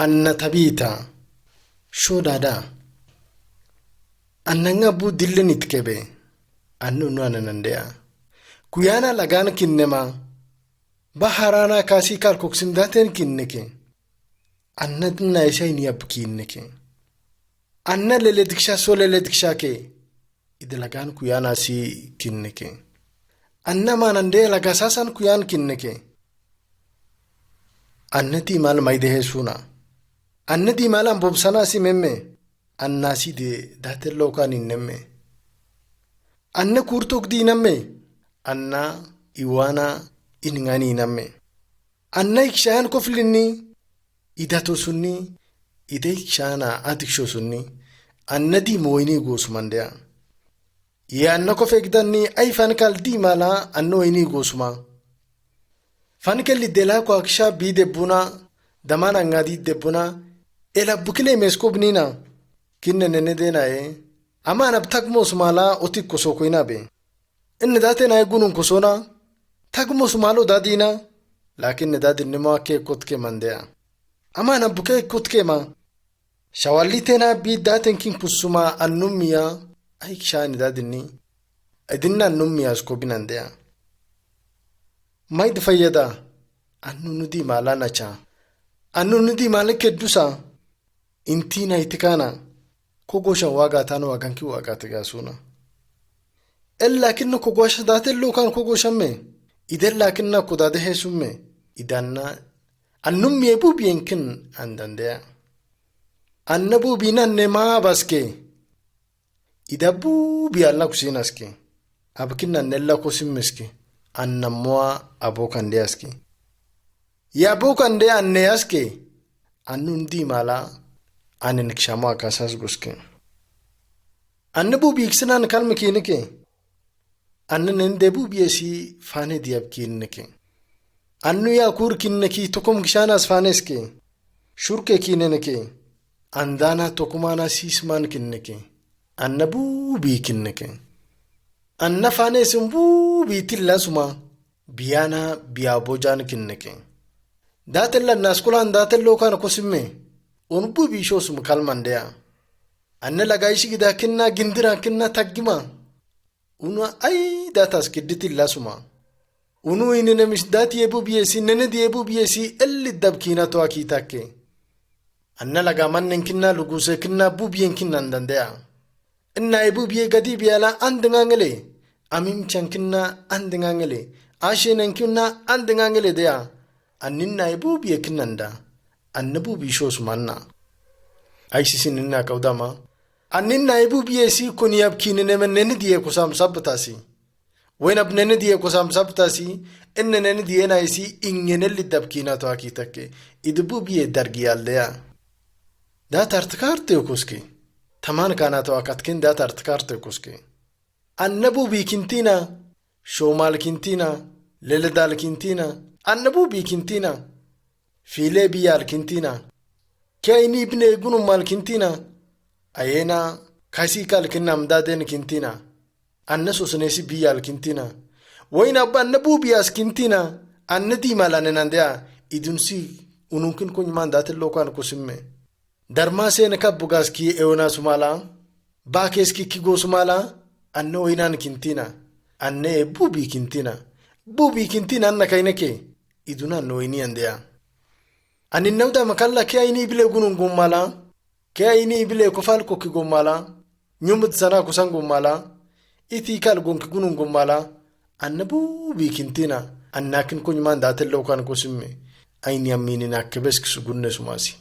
anna tabita shodada annanga bu dillen itkebe annu nanandea kuyana lagan kinnema baharana kasi kal koksimdaten kinneke annadna isayni yabkinneke anna lelediksha solelediksha ke idlagan kuyana si kinneke anna manande lagasasan kuyan kinneke annati mal maydehe suna annati malan bobsana si memme annasi de datello kan innemme anna kurtok dinamme anna iwana ingani namme anna ikshan koflinni idato sunni ide ikshana adiksho sunni annadi moyni gosmandea ya anna kofekdanni ay fankal di mala anno ini gosma fankel dela ko aksha bide buna damana ngadi de buna ela bukile meskobnina kinne nene dena amana btagmos mala otik koso koina be in date na gunun kosona tagmos malo dadina lakin dadin nima ke kotke mandea amana buke kotke ma shawalitena bi daten kin kusuma annummiya ay kshani dadinni adinna annummiya skobinandea maid fayyada annunudi mala nacha annunudi malake dusa intina itikana kogosha waga tano waganki waga tigasuna illa kinna kogosha datello kan kogoshamme idella kinna kudade hesumme idanna annummi ebubiyenkin andandea annabu binanne ma baske idabu bi alla kusinaske abkinna nella kosimmeske annamwa abokandeaske ya abokande anneaske annundi mala anen kshama kasas guske annabu biksnan kalmekineke annen debu biesi fane diabkineke annu ya kurkinneki tokum kshanas faneske shurke kineneke andana tokumana sisman kinneke annabu bikinneke anna fane sumbu bitillasuma biyana biyabojan kinneke datella naskulan datello kana kosimme onbu bishosum kalmandea anna lagaishi gida kinna gindira kinna taggima una ay datas kidditillasuma unu inene misdati ebu biesi nene di ebu biesi elli dabkina to akitakke anna laga mannen kinna luguse kinna bubiyen kinna ndandea inna ebu biye gadi biyala andngangele amim chankinna andngangele ashenen kinna andngangele dea anninna ebu biye kinnanda annabu bishos manna aisisin inna kaudama anninna ebu biesi kuniyab kinene menne diye kusam sabtasi wenab nene diye kusam sabtasi enne nene diye naisi ingenelli dabkina to akitakke idbu biye dargiyaldea da tartkarte okuske taman kana to akatkin da tartkarte okuske annabu bikintina shomal kintina leledal kintina annabu bikintina file biyal kintina kayni ibne gunum mal kintina ayena kasi kal kinnam daden kintina annaso sunesi biyal kintina wayna annabu biyas kintina annadi malanenandea idunsi ununkin kunman datel lokan kusimme darma sen kabbugaski eona sumala bakeski kigo sumala anno waynan kintina anne bubi kintina anna kayneke iduna noyni andea anin nawda makalla ke ayni bile gunun gummala ke ayni bile kofal ko kigomala nyumud sana kusangumala iti kal gonki gunun gummala annabu bikintina annakin kunman datel lokan kusimme ayni amini nakbesk sugunne sumasi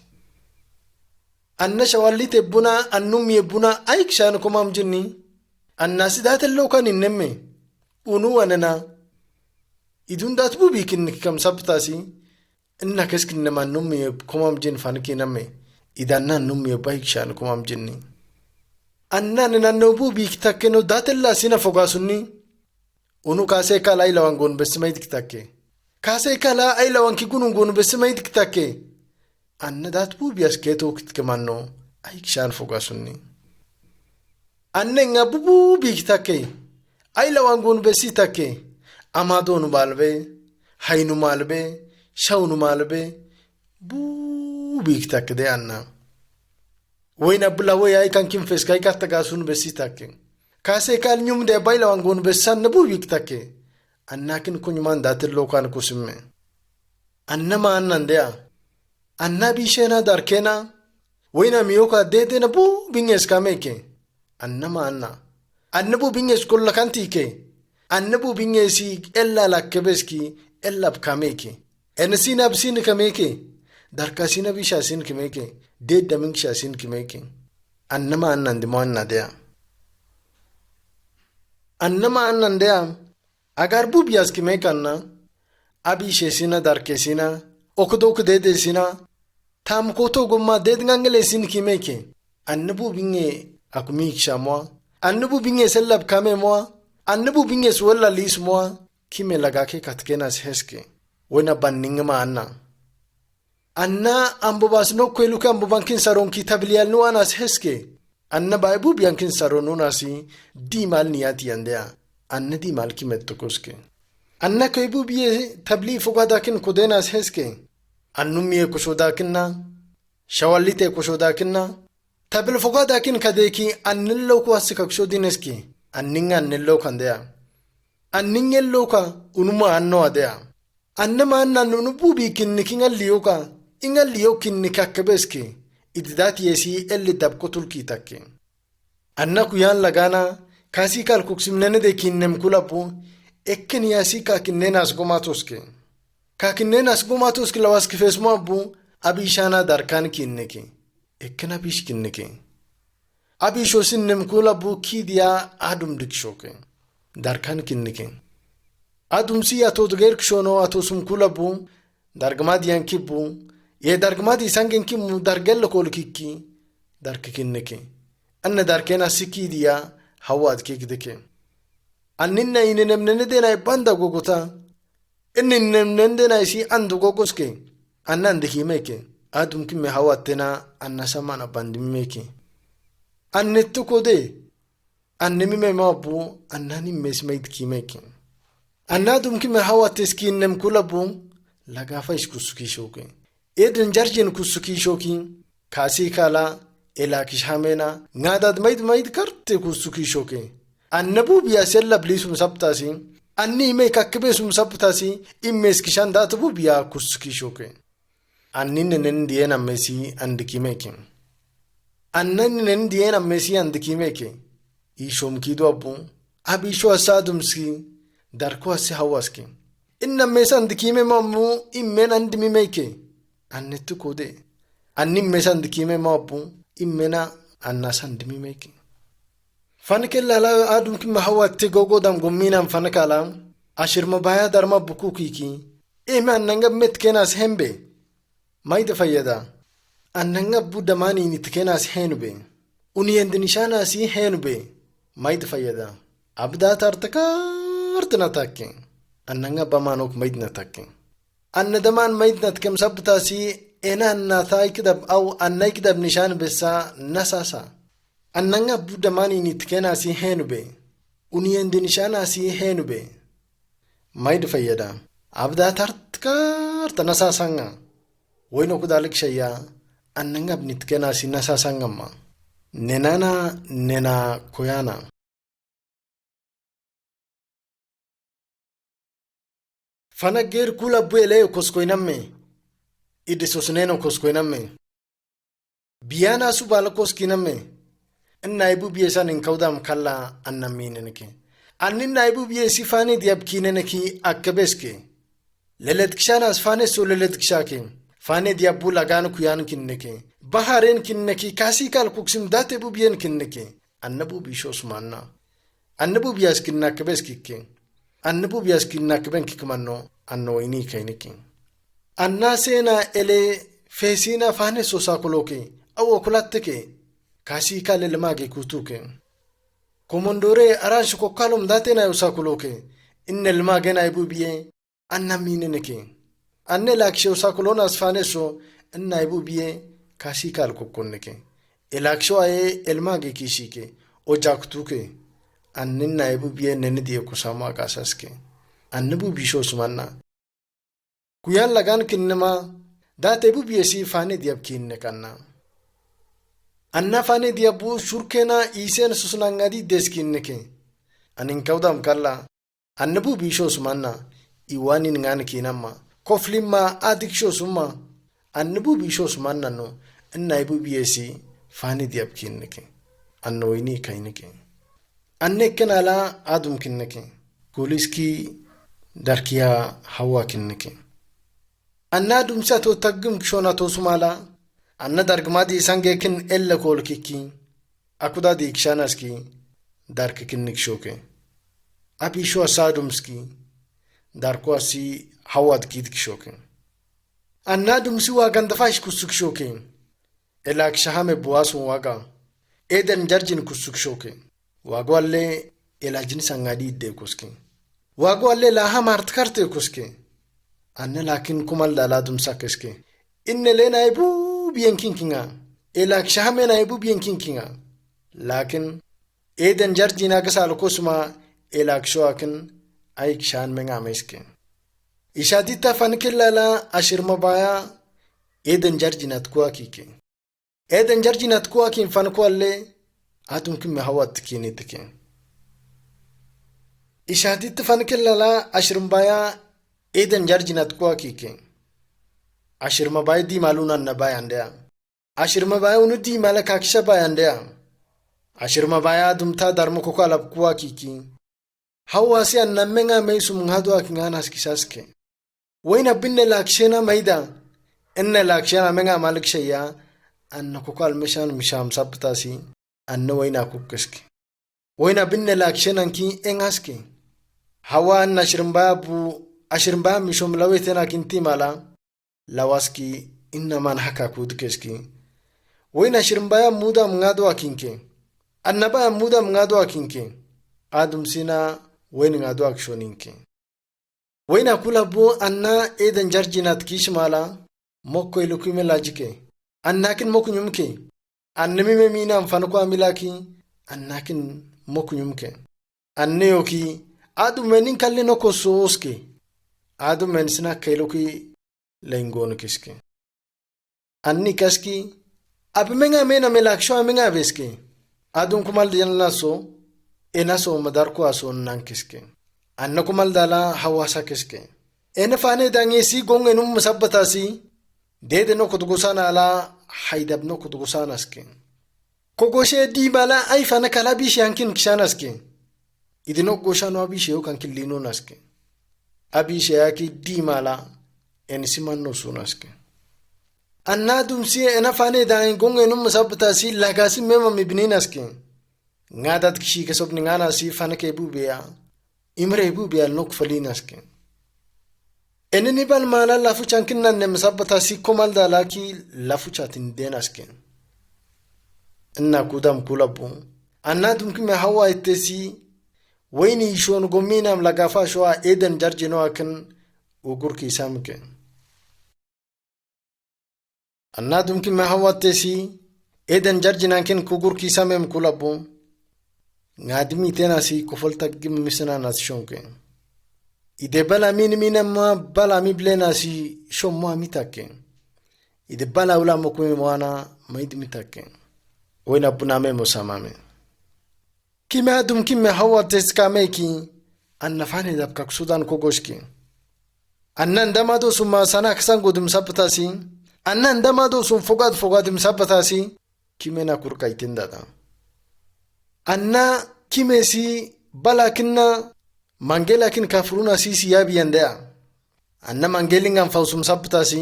anna shawallite buna annum yebuna aikshan komam jinni annasi datel lokan innemme unu wanana idun datbu bikin kam sabtasi inna keskin nama num yeb komam jin fanki namme idanna num yebaikshan komam jinni anna nanobu biktakeno datella sina fogasunni unu kase kala ilawangon besmayt kitakke kase kala ilawanki gunungon besmayt kitakke anna datbu biasketo kitkemanno aikshan fogasunni anne ngabubu biktakke ilawangon besitakke amadonu balbe haynu malbe shawnu malbe bu buubiktak de anna wayna bula way kan kim fes kai katta gasun besitak kase kal nyum de bayla wangon besan buubiktak annakin kunyman datil lokan kusimme annama annandea annabi shena darkena wayna miyoka dede na bu binges kameke annama annabu binges kullakantike annabu bingesi ella lakkebeski ella kameke enesina bsin kameke darkasina bishasin kameke dede mingshasin kameke annama annandea agar bu biyas kimekanna abi shesina darkesina okudok dede sina tam koto gomma dede ngangele sin kimeke annabu binge akumik shamwa annabu binge sellab kame moa annabu binge swalla lis moa kime lagake katkenas heske wena banningma anna ambobas no kweluka ambobankin saron kitabliyal no anas heske anna baibu biankin saron nasi dimal niyati andea anna dimal kimettokoske anna kaybu biye tabli fogadakin kodenas heske annumie kushodakinna shawallite kushodakinna tabel fogadakin kadeki annillo kwasikakshodinski annillo kandea anningello ka unuma anno adea annama annanu bubi kinnikingalliyoka ingalliyo kinnikakkebeski ididati yesi elli dabkotulki takke anna kuyan lagana kasi kal kuksimnene de kinnem kulapu ekken yasi kakinnenas gomatoske lawaski fesmo abu abishana darkan kinneke ekken abish kinneke abisho sinnem kulapu kidia adum dikshoke darkan kinneke adumsi atodger kshono atosum kulapu dargmadiyan kibbu ye dargmadi sangen kimu dargel kolkiki darkikinneke anna darkena sikidia hawad kikdeke anninna inenemnene dena banda gogota innenemnene dena isi andu gogoske annan dikimeke adum kimme hawatena anna samana bandimeke annettu kode annemi mabu annani mesmaid kimeke annadum kimme hawates kinnem kulabu lagafa iskusukishoke eden jarjen kusukishoki kasi kala elakishamena ngadad maid karte kusukishoke annabu biya sella blisum saptasi anni me kakkebesum saptasi immes kishandat bu biya kusukishoke anninen diena mesi andikimeke anninen diena mesi andikimeke ishom kido abu abisho asadumski darko asi hawaski inna mesan dikime mamu immen andimimeke annetu kode annim mesan dikime mabu immena annasan dimimeke fankel la adum kim hawatte gogodam gomminam fanakala ashirma baya darma bukukiki iman nanga metkenas hembe mayda fayada annanga budamani nitkenas henube uniyendinishana si henube mayda fayada abda tartaka takke annanga bamanok maydna takke anna daman maydna tkem sabtasi ena anna taykdab aw annaykdab nishan bessa nasasa annanga budamani nitkena si henube uniyende nishana si henube mayd fayyada abda tartka nasasanga wayno kudalik shayya annanga nitkena si nasasanga nena koyana fanager kula buele koskoinamme idisosneno koskoinamme biyana subala koskinamme annaibu biyesan inkawdam kalla annaminenke annin naibu biyesi fani diabkineneki akkebeske leletkishanas fane so leletkishake fane diabu lagan kuyan kinneke baharen kinneki kasi kal kuksim date bu biyen kinneke annabu bishosmanna annabu biyas kinnakkebeskikke annabu biyas kinnakkebenkikmanno anno ini kainiki anna sena ele fesina fane so sakoloke awo kulatteke kasi kale lemage kutuke komondore arash kokkalum datena usakuloke innel magena ibubiye anna mineneke anne lakshe usakulona asfaneso inna ibubiye kasi kal kokkonneke elaksho aye elmage kishike ojaktuke anninna ibubiye nenediye kusama kasaske annabu bisho sumanna kuyan lagan kinnema daate bubiyesi faane diyab kinne kanna anna faane diyabu shurkena isen susnangadi deskinne ke anin kawdam kalla annabu bisho sumanna iwanin ngane kinamma koflimma adiksho summa annabu bisho sumanna no inna bubiyesi faane diyab kinne ke annoyni kayne ke anne kenala adum kinne ke kuliski darkiya hawa kinne ke anna dumsa to taggum kshona to sumala anna dargmadi sangekin ella kolkiki akuda dikshanaski darkikin nikshoke abi sho asadumski darko asi hawad kidkshoke anna dumsi wa gandafash kusukshoke elak shahame buasu waga eden jarjin kusukshoke wagwalle elajin sangadi de kuski wagwalle la hamart karte kuski anne lakin kumal daladum sakeske inne lena ibu bienkinkinga elak shahame na ibu bienkinkinga lakin eden jarjina kasal kusma elak shoakin ayk shan menga meske ishadita fankillala ashirmabaya eden jarjinat kuakike eden jarjinat kuakin fankwalle atum kimme hawat kinitike ishadita fankillala ashirmabaya eden jarjinat kuakike ashirmabaya di maluna nabayandea ashirmabaya unudi malaka kishabayandea ashirmabaya dumta darmuko kalab kuakiki hawasi annamenga meisum ngado akinganas kisaske wayna binne lakshena maida inna lakshena menga malikshaya annako kal mishan misham sabtasi anna wayna kukkeske wayna binne lakshena ki engaske hawa anna ashirmba mishum lawetena kinti mala lawaski inna man haka kudkeski wayna ashirmba muda ngado akinke annaba muda ngado akinke adum sina وين غادو اكشونينكي وين اكولا بو انا ايدن جارجينات كيش مالا موكو يلوكي ملاجيكي اناكن موكو نيمكي انمي مينا مفانكو املاكي اناكن موكو نيمكي انيوكي ادو منين كالي نوكو سوسكي ادو منسنا كيلوكي لينغون كيسكي اني كاسكي اب منغا مينا ملاكشو منغا بيسكي ادو كمال ديالناسو enaso madarko aso nankiske annakumal dala hawasa kiske ena fane dangesi gongenum musabbatasi dede no kutugusana ala haidab no kutugusana ske kogoshe di bala ay fana kala bi shankin kshanaske idino goshano abi sheo kan kilino naske abi sheyaki di mala ensiman no sunaske annadum si ena fane dangin gongenum musabbatasi lagasi mema mibninaske ngadat kishi kesob ningana si fanake bubeya imre bubeya nok falinaske eneni bal mala lafu chankinna ne masabata si komal dalaki lafu chatin denaske inna kudam kulabu annadum kime hawa itesi wayni shon gomina mlagafa shwa eden jarjino akan ugurki samke annadum kime hawa itesi eden jarjina ken kugurki samem kulabu ngadmi tenasi kofalta gim misna nasshonke ide bala min ma bala mi blenasi shomma mitake ide bala ula mokwe mwana maid mitake wena buname mosamame kime adum kime hawa teskameki annafane dabka sudan kogoshki annan damado summa sana ksangudum saptasi annan damado sum fogadum saptasi kime na kurkaitindada anna kimesi balakinna mangelakin kafruna sisi yabiyandea anna mangelingan fausum sabtasi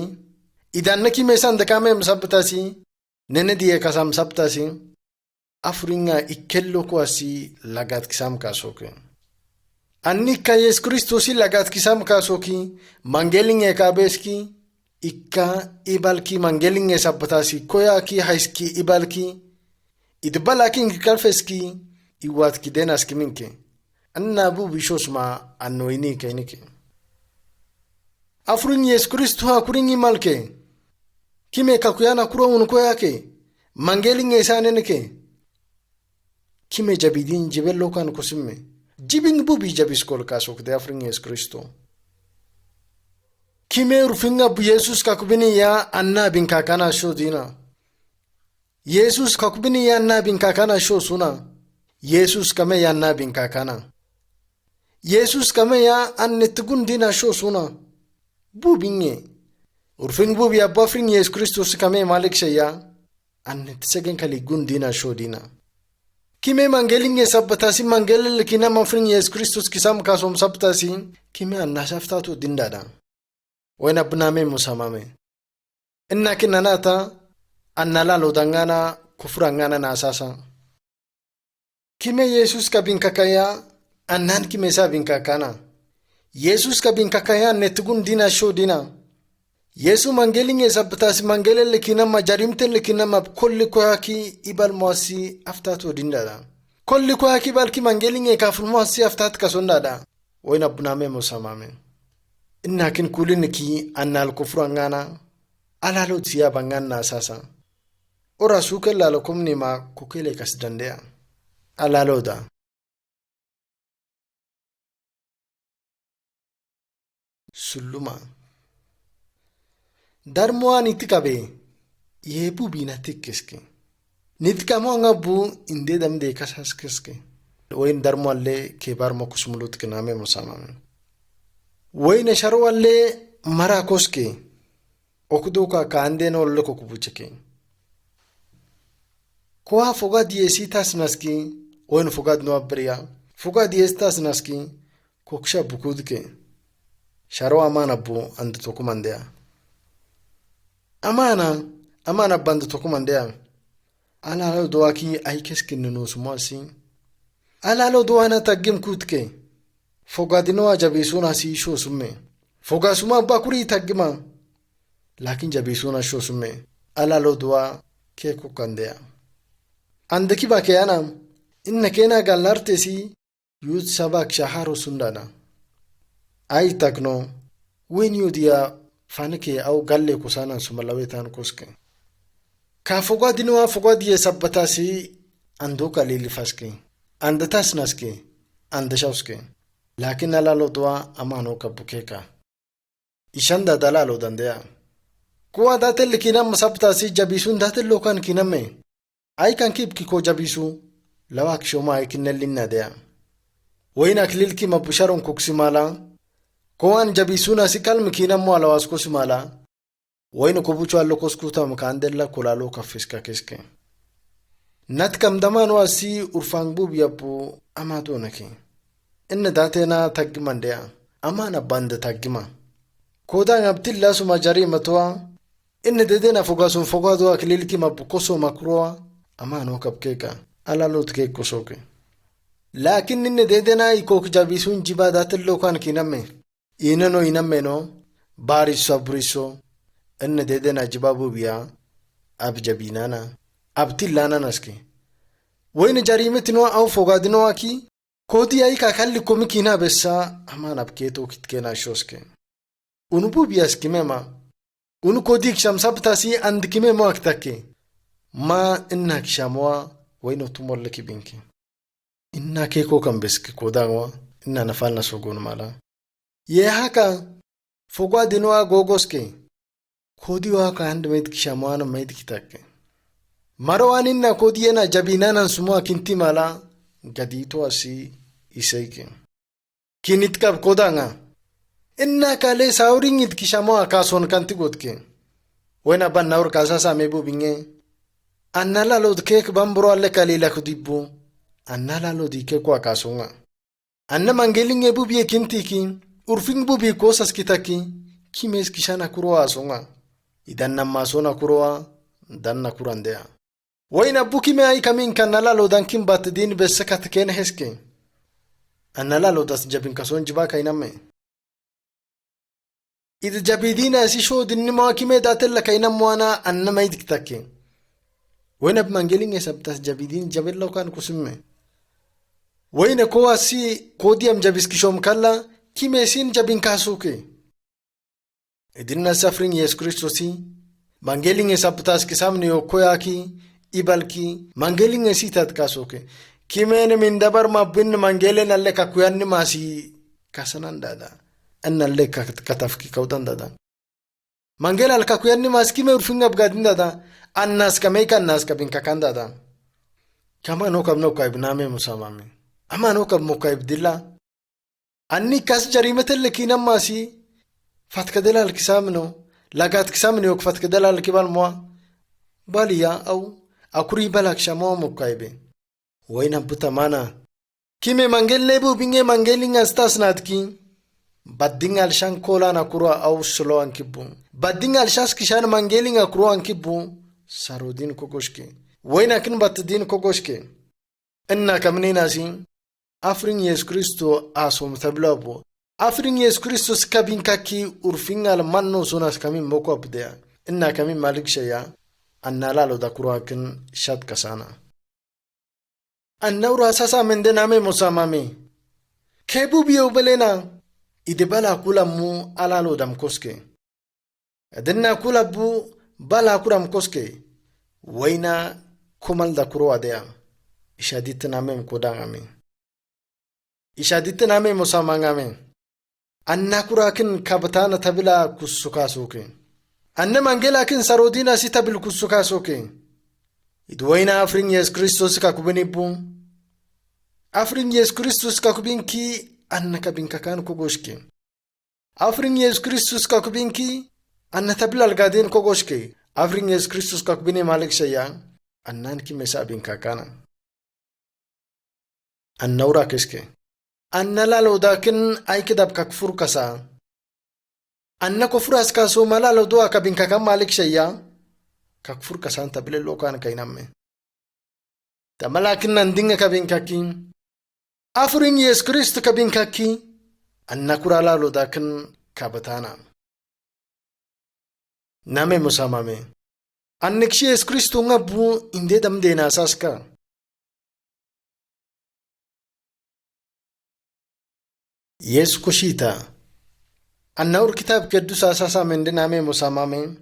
idanna kimesan dakame sabtasi nene diye kasam sabtasi afringa ikkello kwasi lagat kisam kasoke anni ka yes kristosi lagat kisam kasoki mangelinge kabeski ikka ibalki mangelinge sabtasi koyaki haiski ibalki idbalakin kalfeski iwat kidenas kiminke anna bu bishosma annoini kainike afrin yes kristo ha kuringi malke kime kakuyana kuro unko yake mangelinge saneneke kime jabidin jibello kan kusimme jibing bu bi jabiskol kasok de afrin yes kristo Kime urfinga bu Yesus kakubini ya anna bin kakana sho dina. Yesus kakubini ya anna bin kakana sho suna. Yesus kame ya anna bin kakana. Yesus kame ya annettugun dina sho suna. Bu binge. Urfing bu ya bafring Yesus Kristus kame malik shaya. Annettsegen kaligun dina sho dina. Kime mangelinge sabbatasi mangelil kina mafring Yesus Kristus kisam kasom sabbatasi. Kime anna shaftatu dindada. Wena buname musamame. Inna kinanata annala lodangana kufurangana na asasa. Kime Yesus ka bin kakaya annan kime sa bin kakana. Yesus ka bin kakaya netugun dina sho dina. Yesu mangelinge sabbatasi mangelele kinama jarimtele kinama kolli koyaki ibal mwasi aftatu dindada. Kolli koyaki balki mangelinge kaful mwasi aftat kasondada. Wena buname musamame. Inna kin kuliniki annal kufurangana alalo tiya bangana sasa. Ora suke lalo kumni ma kukele kasdandea. Alalo da. Suluma. Darmoa nitikabe. Yebu bina tikkiske. Nitikamo ngabu inde damde kasaskeske. Wain darmoa le kebar mokusmulut kiname musamame. Wayne sharwalle mara koske okuduka kaande no loko kubucheke kwa fogad yesitas naski wayne fogad no abriya fogad yestas naski koksha bukudke sharo amana bu and tokumandea amana band tokumandea ala lo doaki ay keskin no sumasi ala lo doana tagim kutke Fogadino jabisuna si sho summe. Fogasuma bakuri tagima. Lakin jabisuna sho summe. Ala lo dua keko kandea. Andaki bakayana. Inna kena galarte si yud sabak shaharo sundana. Ay takno. Wen yudia fanike au galle kusana sumalawetan koske. Ka fogadino fogadiye sabbatasi andoka lilifaske. Andatas naske. Andashauske. Lakin alalo dua amano kabukeka. Ishanda dalalo dandea. Kuwa datel kinam sabtasi jabisun datel lokan kiname. Ay kan kip kiko jabisu. Lawak shoma ay kinallinna dea. Wayna aklilki mabusharon kuksimala. Kuwan jabisuna si kalm kinam mo alawas kusimala. Wayna kubuchu allokos kuta mkandela kulalo kafiska kiske. Natkam damano asi urfangbu biyabu amado naki. Inna daatena taggimandea amana band taggima kodan abtilla suma jari matwa inna dedena fogasun fogado aklilki mabukoso makroa amano kapkeka alalot ke kosoke lakin inna dedena ikok jabisun jibadatillo kan kiname inamme no baris sabriso inna dedena jibabu biya abjabinana abtillana naski wayna jarimetno au fogadino aki Kodi ay kakalli komikina bessa aman abketo kitkena shoske. Unu bubias kimema. Unu kodi kshamsabtasi and kimema aktake. Ma inna kshamwa wayno tumolle kibinki. Inna keko kambeski kodangwa inna nafalna sogon mala. Ye haka fogwa dinwa gogoske. Kodi waka handmed kshamwana maid kitake. Marwan inna kodi yena jabinanan sumwa kinti mala. Gadito asi isaike. Kinitkab kodanga. Inna kale sauringit kishamo akason kantigotke. Wena ban naur kasasa mebu binge. Annala lod kek bambro alle kalila kudibbu. Annala lod ike kwa kasonga. Anna mangelinge bubi kintiki. Urfing bubi kosas kitaki. Kimes kishana kuroa asonga. Idan namasona kuroa. Dan nakurandea. Wayna bukime ay kamin kanala lodan kimbat din besakat ken heske. Annala lodas jabin kason jiba kainame. Id jabidina asi shod innima kime datella kainamwana annama idktake. Wayna bmangelinge sabtas jabidin jabello kan kusimme. Wayna ko asi kodiam jabiskishom kalla kime sin jabin kasuke. Idinna safring Yesu Kristosi mangelinge sabtas kisamni yokoyaki ibalki mangelinge sitat kasuke. Kimene min dabar mabbin mangelen alle kakuyanni masi kasanan dada. Anna alle katafki kautan dada. Mangel alkakuyanni maskime urfinga bgadin dada. Annas kamei kan nas kabin kakan dada. Kama no kab no kaib name musamami. Ama no kab mokaib dilla. Anni kas jarimetel lekinam masi. Fatkadela alkisamno. Lagat kisamni ok fatkadela alkibal moa. Baliya au akuri balak shamo mokaibe. Waina buta mana. Kime mangel lebu binge mangeling astas natki. Badding alshan kola na kurwa au solo ankibu. Badding alshas kishan mangeling akuro ankibu. Sarudin kokoshke. Waina kin battadin kokoshke. Inna kamni nasi. Afrin Yesu Kristo asom tablabu. Afrin Yesu Kristo skabin kaki urfingal manno sunas kamin moko abdea. Inna kamin malik shaya. Anna lalo da kurwakin shat kasana. Anna ura sasa mende name musamami. Kebu biyo belena. Idebala kula mu alalo dam koske. Adenna kula bu bala kuram koske. Waina kumal da kurwa dea. Ishadit name mkodangami. Ishadit name musamangami. Anna kurakin kabatana tabila kusukasuke. Anna mangelakin sarodina sitabil kusukasuke. Idwaina afrin Yesu Kristus kakubinibu. Afrin Yesu Kristus kakubinki anna kabinkakan kogoshke. Afrin Yesu Kristus kakubinki anna tabila algadin kogoshke. Afrin Yesu Kristus kakubini malik shaya annan ki mesa binkakana. Anna ura keske. Anna lalo dakin ay kidab kakfur kasa. Anna kofuras kaso malalo doa kabinkakan malik shaya. Kakfur kasan tabile lokan kainamme. Tamalakin nandinga kabinkaki. Afrin Yesu Kristo kabinkaki. Anna kurala lodakin kabatana. Name musamame. Annikshi Yesu Kristo ngabu inde damdena asaska. Yesu kushita. Anna ur kitab kedus asasa mende name musamame.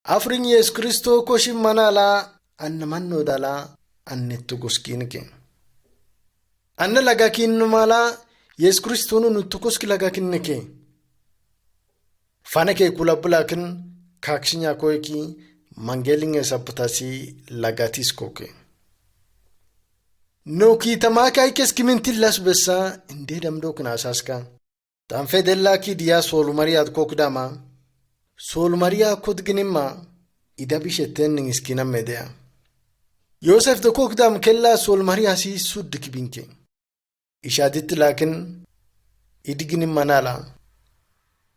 Afrin Yesu Kristo koshim manala anna manno dala annettu goskinke. Anna lagakin mala Yesu Kristo nuttu koski lagakinneke. Fanake kulabulakin kakshinya koeki mangelinge saputasi lagatis koke. Noki tamaka ikes kimintillas bessa inde damdokna asaska. Tanfedella ki diya sol mariad kokdama. Sol Maria kodginimma idabishetten ningiskina medea. Yosef de kokdam kella Sol Maria si suddik binke. Ishadit lakin idginimma nala.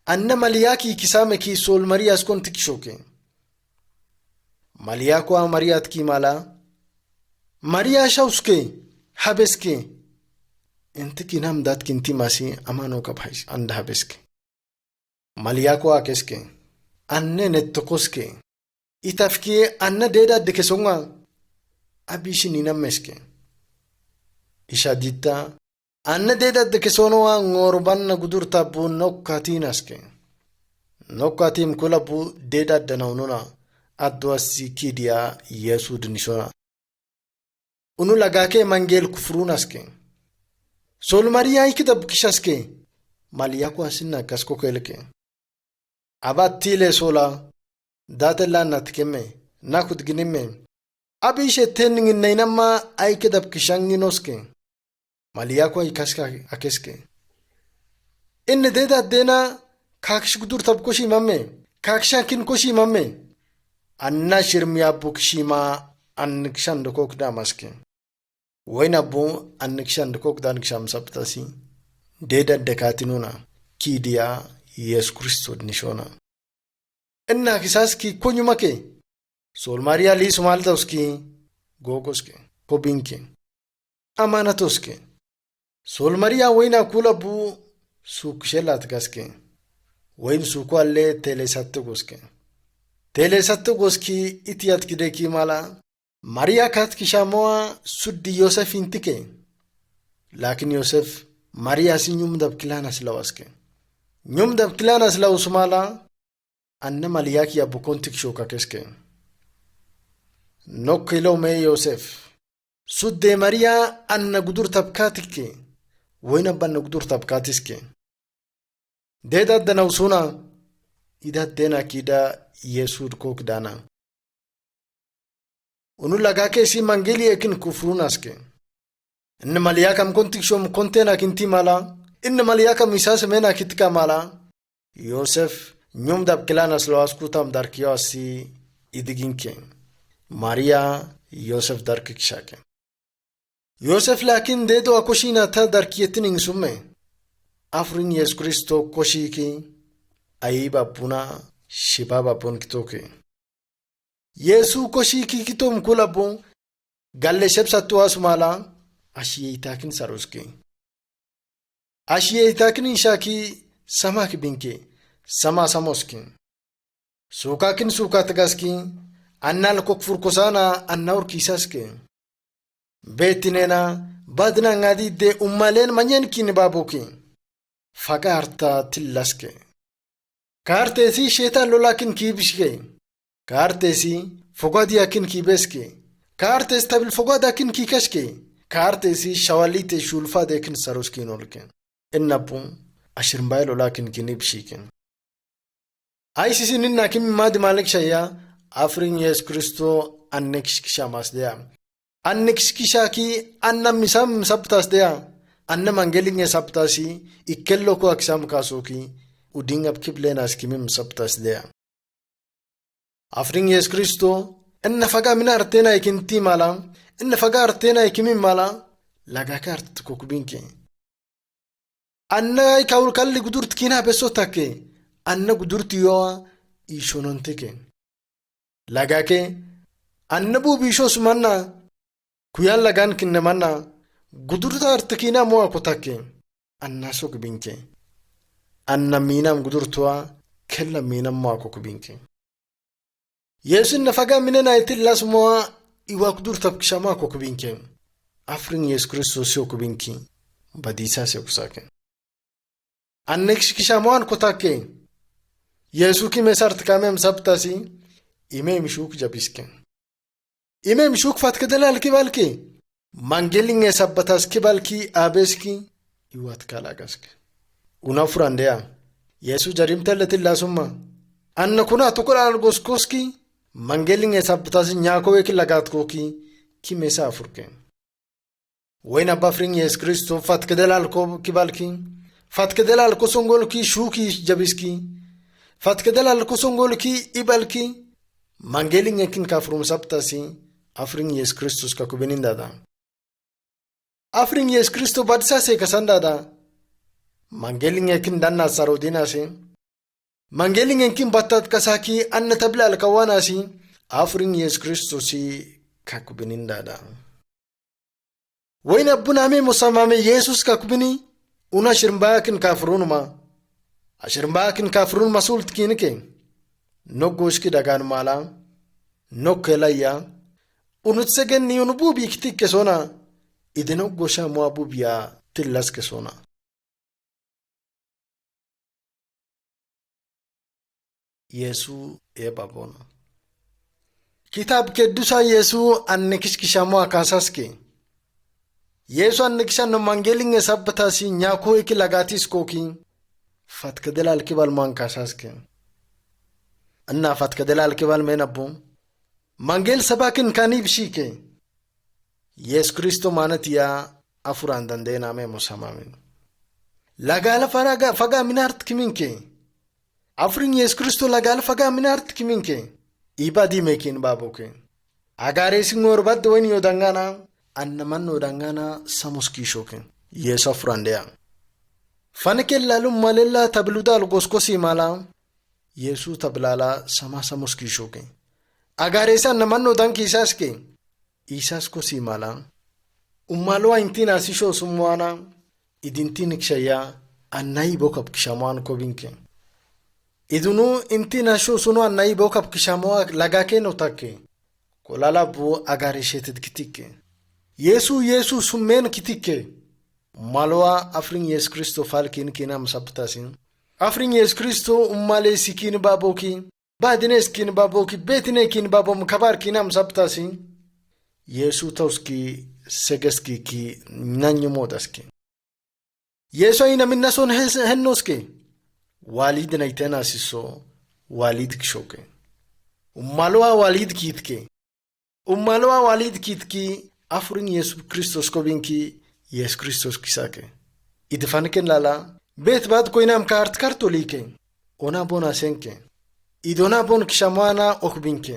Anna maliyaki kisame ki Sol Maria skon tikishoke. Maliyako a Mariat ki mala. Maria shauske habeske. Intiki nam dat kinti masi amano kabhais anda habeske. Maliyako a keske. Anne nettokoske. Itafki anna deda dekesonga. Abishi ninameske. Ishadita anna deda dekesonoa ngorbanna gudurta bu nokkatinaske. Nokkatim kulabu deda danaununa. Adwasi kidia Yesu dinishona. Unu lagake mangel kufrunaske. Sol Maria ikidab kishaske. Maliyako asinna kasko keleke. Abat tile sola datella natkeme nakut ginime abishe tenning nainama aikedap kishanginoske maliyako ikaska akeske inne deda dena kaksh gudur tab koshi mamme kakshankin koshi mamme anna shirmiya bukshima annikshan dokok damaske waina bu annikshan dokok dan ksham saptasi deda dekatinuna kidia Yesu Kristo nishona. Inna kisaski konyumake. Sol Maria li sumaltauski gogoske kobinke. Amanatoske. Sol Maria waina kula bu sukshelat gaske. Wain sukwalle telesatto goske. Telesatto goski itiyat kideki mala. Maria kat kishamoa suddi Yosef intike. Lakin Yosef Maria sinyum dab kilana silawaske. Nyum dab kilana sila usmala anna maliyaki abu kontik shoka keske. Nokkilo me Yosef. Sudde Maria anna gudur tabkatike. Waina banna gudur tabkatiske. Deda dana usuna idaddena kida Yesu kok dana unu lagake si mangeli ekin kufrunaske inna maliyakam kontikshom kontena kinti mala inna maliyakam isas mena kitka mala Yosef nyom dab kilanas loas kutam darkiyasi idiginke Maria Yosef darkikshake Yosef lakin dedo akoshina ta darkiyetin insume afrin Yesu Kristo koshiki ayiba puna shibaba pon kitoke Yesu koshiki kitom kulabon galle shebsatu asmala ashiyitakin saruski ashiyitakin inshaki samak binke sama samoski sukakin sukatgaski annal kokfur kosana annaur kisaske betinena badna ngadi de ummalen manyen kin baboki fagarta tillaske kartesi shetan lolakin kibishke kartesi fogadiyakin kibeske kartes tabil fogadakin kikashke kartesi shawalite shulfadekin saruskin olke ennapu ashirmbay lolakin kinibshiken aisisi ninna kim mad malik shaya afrin Yesu Kristo annekshkishamasdea annekshkishaki anna misam sabtasdea anna mangelinge sabtasi ikkello ko aksam kasoki udingab kiblenas kimim sabtasdea afrin Yesu Kristo enna faga mina artena ikinti mala enna faga artena ikimim mala lagakart kokubinke anna ikawul kalli gudurt kina besotake anna gudurt yo ishononteke lagake anna bu bishos manna kuyan lagan kinne manna gudurta artikina mo akotake anna sokubinke anna minam gudurtwa kella minam mo akokubinke Yesu nafaga minena itillas mo iwa gudurta kshama kokubinke afrin Yesu Kristo sokubinki badisa sekusake anneksh kishamoan kotake Yesu ki mesart kamem sabtasi ime mishuk jabiske ime mishuk fatkedalal kibalki mangelinge sabbatas kibalki abeski iwat kalagaske una furandea Yesu jarimtaletillasumma anna kuna tukural goskoski mangelinge sabbatas nyako ekilagat koki kimesa afurke wena bafring Yesu Kristo fatkedalal ko kibalki fatkedalal ko songol ki shuki jabiski fatkedalal ko songol ki ibalki mangelinge kin kafrum sabtasi afring Yesu Kristo ka kubenindada afring Yesu Kristo badsa se kasandada mangelinge kin danna sarodina se mangelinge kin batat kasaki anna tabla alkawana si afring Yesu Kristo si ka kubenindada wayna buname musamame Jesus ka kubini una shirmbakin kafrunuma ashirmbakin kafrun masult kinike noggoshki dagan mala nokkelaya unutsegen ni unububi kitikke sona idenogosha muabubiya tillaske sona Yesu babona kitab keddusa Yesu annekishkishamo akasaske Yesu annekishan mangelinge sabbatasi nyako ikilagatis koki fatkedelal kibal man kasaske anna fatkedelal kibal menabu mangel sabakin kanib shike Yesu Kristo manatiya afuran dandena me musamamin lagala faga minart kiminke afrin Yesu Kristo lagala faga minart kiminke ibadi mekin baboke agare singor bad weni odangana anna manno dangana samuskishoke Yesu afurandea fankel lalum malella tabludal goskosi mala Yesu tablala sama samuskishoke agare san manno danki isaske isasko si mala ummalwa intina sisho sumwana idintin kshaya annai bokap kshaman kobinke idunu intina sho suno annai bokap kshamwa lagake notake kolala bu agare shetet kitike Yesu summen kitike malwa afrin Yesu Kristo falkin kinam sabtasin afrin Yesu Kristo ummale sikin baboki badines kin baboki betine kin babom kabar kinam sabtasin Yesu tauski segeski ki nanyo modaski Yesu ina minna son hennoske walidina itena siso walid kishoke ummalwa walid kitke ummalwa walid kitki afrin Yesus Kristos kobinki Yesus Kristos kisake idfanken lala bet bad koinam kartolike ona bona senke idona bon kishamana okbinke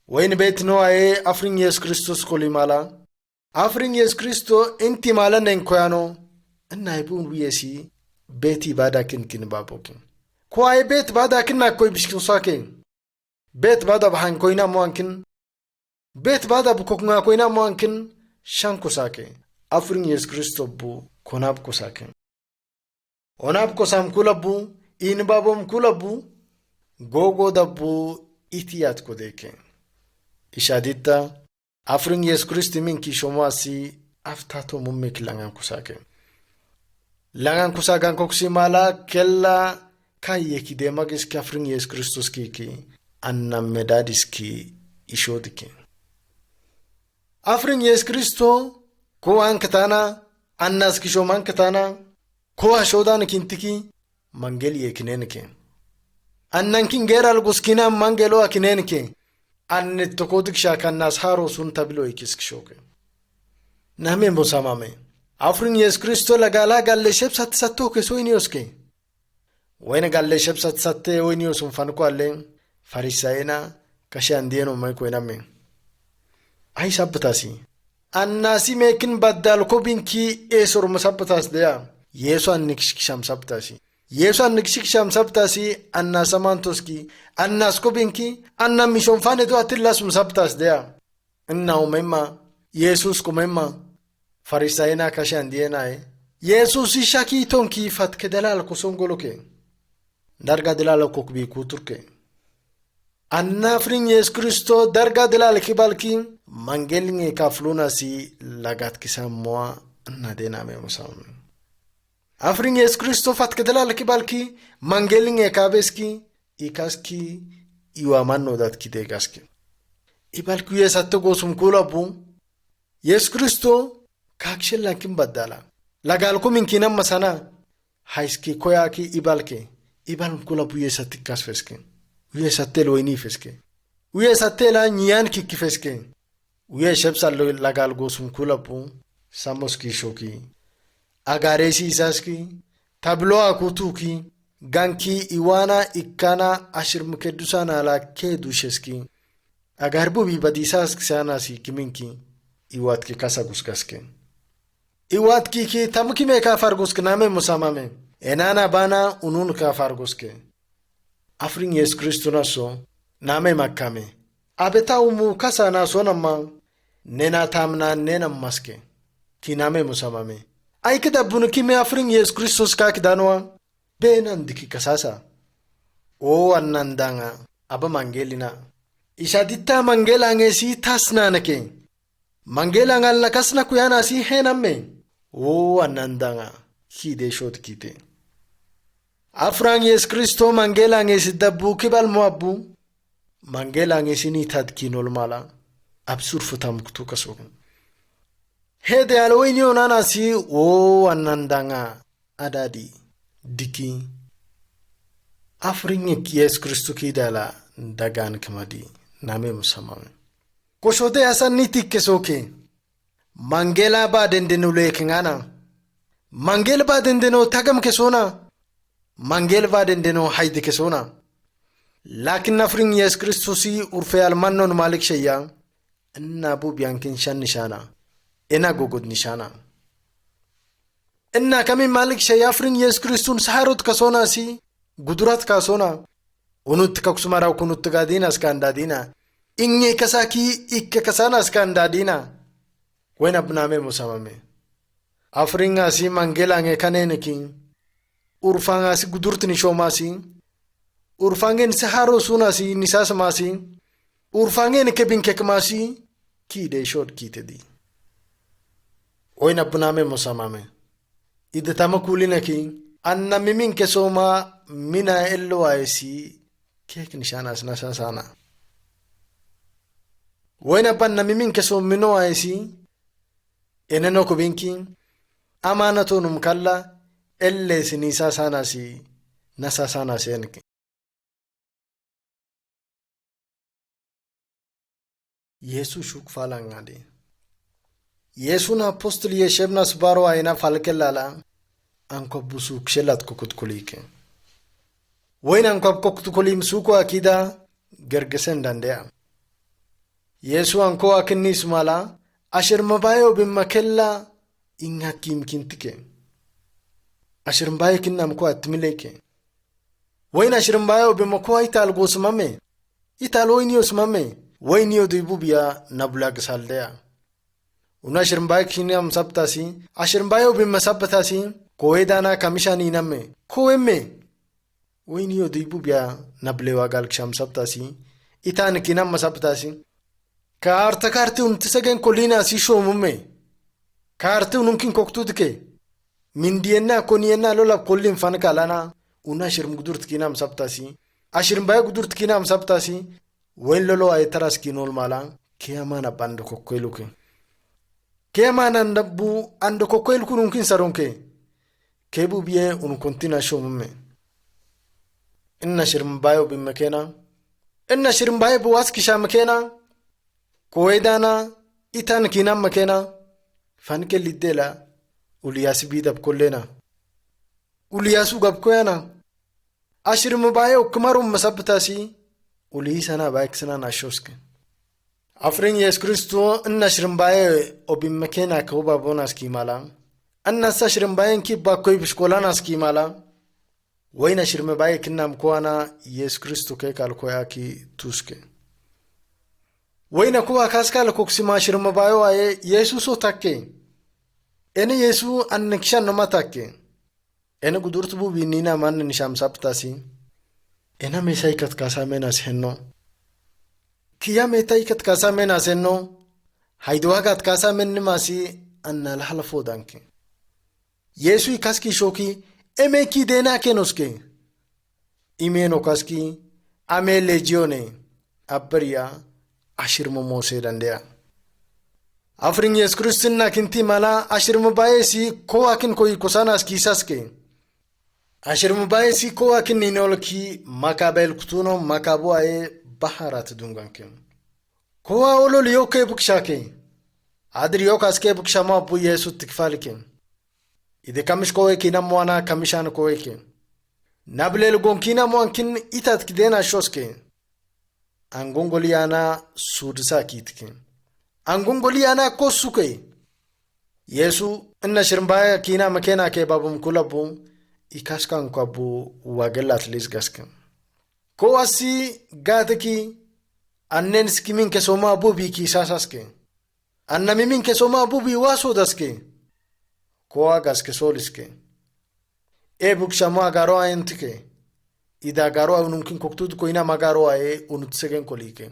wain bet noae afrin Yesus Kristos kolimala afrin Yesus Kristo inti mala nenkoyano naibun wiyesi beti bada kin babokin kwae bet bada kin na koy bishkusake bet bada bahan koina moankin bet bada bukoknga koina moankin shankusake afrin Yesus Kristo bu konab kusake onab kosam kulabu in babom kulabu gogo dabu itiyat kodeke ishadita afrin Yesus Kristo min kishomasi aftato mummik langan kusake langan kusagan koksi mala kella kayeki demagis ki afrin Yesus Kristos ki anna medadis ki ishodike afrin Yesus Kristo ko ankatana annas kishoman katana ko ashodan kintiki mangeli ekinenke annan kin geral guskina mangelo akinenke anne tokodik shakannas haro sun tablo ikiskishoke name mosamame afrin Yesus Kristo lagala galle shebsat satto ke soinioske wayna galle shebsat satte oiniosun fanko allen farisaina kashandieno may ko ename ay sabtasi annasi mekin baddal ko binki esor masabtas dea Yesu anniksham sabtasi Yesu anniksham sabtasi annasamantoski annas ko binki anna mishon fane do atillas musabtas dea inna umma Jesus kumemma farisaina kashandienae Jesus ishaki tonki fatke dalal ko songoloke darga dalal ko kubi kuturke anna afrin Yesus Kristo darga dalal kibalki mangelinge kafluna si lagat kisamwa nadena me musam afrin Yesus Kristo fatke dalal kibalki mangelinge kabeski ikaski iwamanno dat kidegaski ibalku yesatte gosum kulabu Yesus Kristo kakshella kim badala lagal ko min kinam masana haiski koyaki ibalke ibal kulabu yesatti kasfeske yesatte loini feske yesatte la nyan kikifeske yeshebsal lagal gosum kulabu samoski shoki agaresi isaski tablo akutuki ganki iwana ikkana ashirmkedusana la kedusheski agarbu bi badisas sanasi kiminki iwatki kasaguskaske iwatki ki tamki me ka fargusk name musamame enana bana unun ka farguske afrin Yesus Kristo naso name makame abeta umu kasana sonamma nena tamna nena maske ki name musamame ay kidabun ki me afrin Yesus Kristos ka kidanwa benan diki kasasa o annandanga aba mangelina ishaditta mangela ngesi tasnanake mangela ngal kasna kuyana si henamme o annandanga kide shot kite afran Yesus Kristo mangela ngesi dabbu kibal muabbu mangela ngesi ni tadkinol mala absur futam kutu kaso hede alwini onana si o annandanga adadi diki afrin Yesus Kristo kidala dagan kamadi name musamame koshode asanni tikkesoke mangela ba dendenu lekengana mangel ba dendeno tagam kesona mangel ba dendeno haide kesona lakin afrin Yesus Kristosi urfe almannon malik shayya inna bu biankin shan nishana ena gogod nishana inna kami malik shayya afrin Yesus Kristun saharot kasona si gudurat kasona unut kakusumara kunut gadina skandadina inge kasaki ikke kasana skandadina wena bname musamame afringa si mangela nge kaneneki urfanga si gudurtni shomasi urfangen saharo sunasi nisasmasi urfangen kebin kekmasi kide shot kitedi wena bname musamame ide tamakulineki anna mimin kesoma mina ello aisi kek nishana sana sana wena banna mimin keso mino aisi eneno ko binki amanatonum kalla elle sinisa sana si nasa sana senke Yesu shuk falangade. Yesu na apostol yeshebna subaro ayna falkelala anko busuk shelat kokutkulike. Wain anko kokutkulim suko akida gergesen dandea. Yesu anko akinni sumala ashir mabayo bimakella inhakim kintike. Ashir mbaye kinnam ko atmileke. Wain ashir mbayo bimakwa ital gosmame. Ital oinio smame. Wainio duibubia nablag saldea. Una ashir mbaye kinnam sabtasi. Ashir mbayo bimasabtasi. Koedana kamishani namme. Koemme. Wainio duibubia nablewa galksham sabtasi. Itan kinam masabtasi. Kaarti untisagen kolina si shomume. Kaarti ununkin koktudke. Mindienna konienna lola kollin fankalana. Una shirm gudurt kinam sabtasi. Ashirm bay gudurt kinam sabtasi. Wen lolo aytaras kinol malang. Kiyamana bando kokkoiluke. Kiyamana ando kokkoiluku ununkin saronke. Kebu biye unkontina shomume. Inna shirm bayo bimakena. Inna shirm bayo buwas kishamakena. Koedana itan kinam makena fanke lidela uliyasi bidab kollena uliyasu gabkoyana ashir mabayo kumarum masabtasi uliyisana baiksana nashoske afrin yes kristo inna shrimbaye obim makena koba bonas kimala anna sa shrimbayen ki bakoy bishkolana skimala wayna shirmabaye kinam koana yes kristo ke kalkoya ki tuske Waina kuwa kaskala koksima shirma bayo aye Yesu so takke. Ene Yesu annekshan noma takke. Ene gudurtu bu binina man nisham saptasi. Ena mesai kat kasa menas henno. Kiya metai kat kasa menas henno. Haidwa kat kasa mennimasi anna lahalafo danke. Yesu kaski shoki eme ki dena kenoske. Imeno kaski ame legione abria ashirmo mose dandea. Afrin yes kristina kinti mala ashirmo baesi ko akin koi kosanas kisaske. Ashirmo baesi ko akin ninolki makabel kutuno makabo ae baharat dunganke. Ko olo liyoke bukshake. Adri yokaske bukshama bu yesu tikfalke. Ide kamish koe kina mwana kamishan koeke. Nablel gonkina mwankin itat kidena shoske. Angongoliana sudsa kitke. Angongoliana kosuke. Yesu inna shirmbaya kina makena ke babum kulabu ikaskan kwabu wagelat lisgaskan. Ko asi gateki annen skimin ke soma bubi ki sasaske. Anna mimin ke soma bubi wasodaske. Ko agas ke soliske. E bukshama garo ayentike. Ida garo ununkin koktud koina magaro ae unutsegen kolike.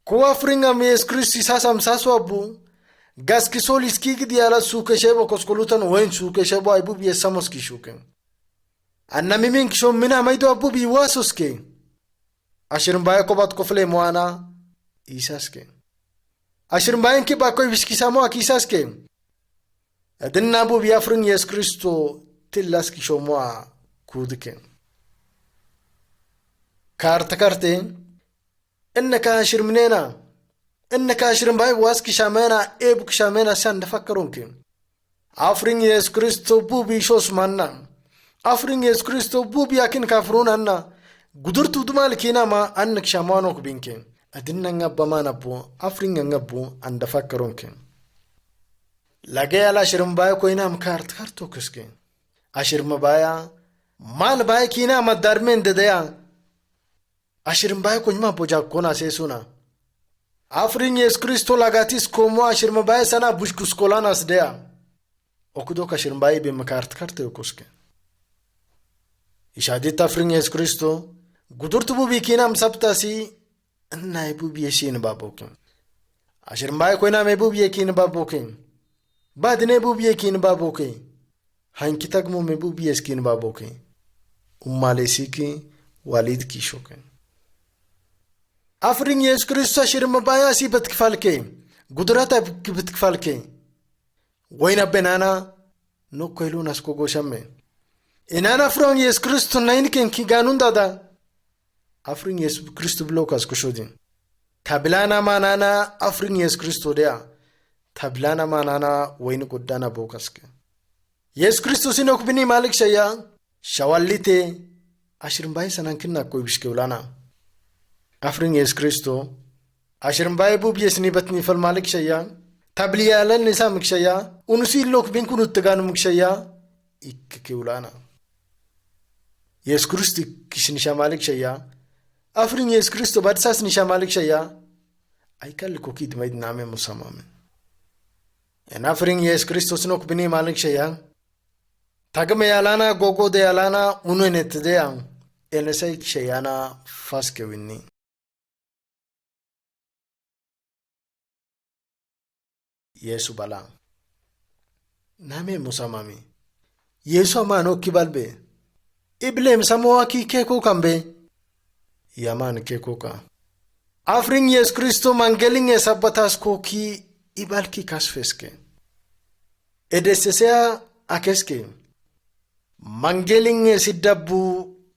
Ko afringa mes Kristi sasam saso abu gas kisolis kigdi ala suke shebo koskolutan wen suke shebo abu bi samos kishuken. Anna mimin kishom mina maido abu bi wasoske. Ashirm bae kobat kofle moana isaske. Ashirm bae ki ba koy biskisamo akisaske. Adinna abu bi afring yes Kristo tillas kishomo kudken. كارتكارتين إنك أشر مننا إنك أشر باي واسك شامنا إبك شامنا سان دفكرونك أفرين يس كريستو بوبي شوس مانا أفرين يس كريستو بوبي أكين كافرون أنا قدرتو دمالكينا ما أنك شامانوك بينك أدنى نغبا ما نبو أفرين نغبو أن دفكرونك لغي على أشر باي كوينا مكارتكارتو كسك أشر مبايا مال باي كينا مدارمين دديا Ashirm bae konyma boja kona se suna. Afrin yes Kristo lagatis komo ashirm bae sana bushkus kolanas dea. Okudo kashirm bae be makart karte okuske. Ishadit afrin yes Kristo gudurtu bu bikinam sabtasi anna bu bieshin baboken. Ashirm bae koina me bu biekin baboken. Badne bu biekin baboken. Hankitak mo me bu bieskin baboken. Ummalesiki walid kishoken. Afrin yes Kristo ashirm baya si betkfalke gudrata betkfalke wayna benana no koiluna skogo shamme inana afrin yes Kristo nainken ki ganun dada afrin yes Kristo blokas kushodin tabilana manana afrin Yesu Kristo dea tabilana manana wayni godana bokaske Yesu Kristo sinok bini malik shaya shawallite ashirmbai sanan kinna ko bishke ulana afrin Yesu Kristo ashirmbai bu biyesni batni fal malik shaya tabliyalan nisa mikshaya unusi lok bin kunut taganu mikshaya ikke ulana Yesu Kristo kisnisha malik shaya afrin Yesu Kristo badsas nisha malik shaya aikal kokid maid name musamame en afrin Yesu Kristo sinok bini malik shaya tagame yalana gogo de yalana unenet de yang enesay shayana faske winni Yesu bala name musamame Yesu amano kibalbe iblem samoa ki keko kambe yaman keko ka afrin Yesu Kristo mangelinge sabatas ko ki ibalki kasfeske edesesea akeske mangelinge siddabu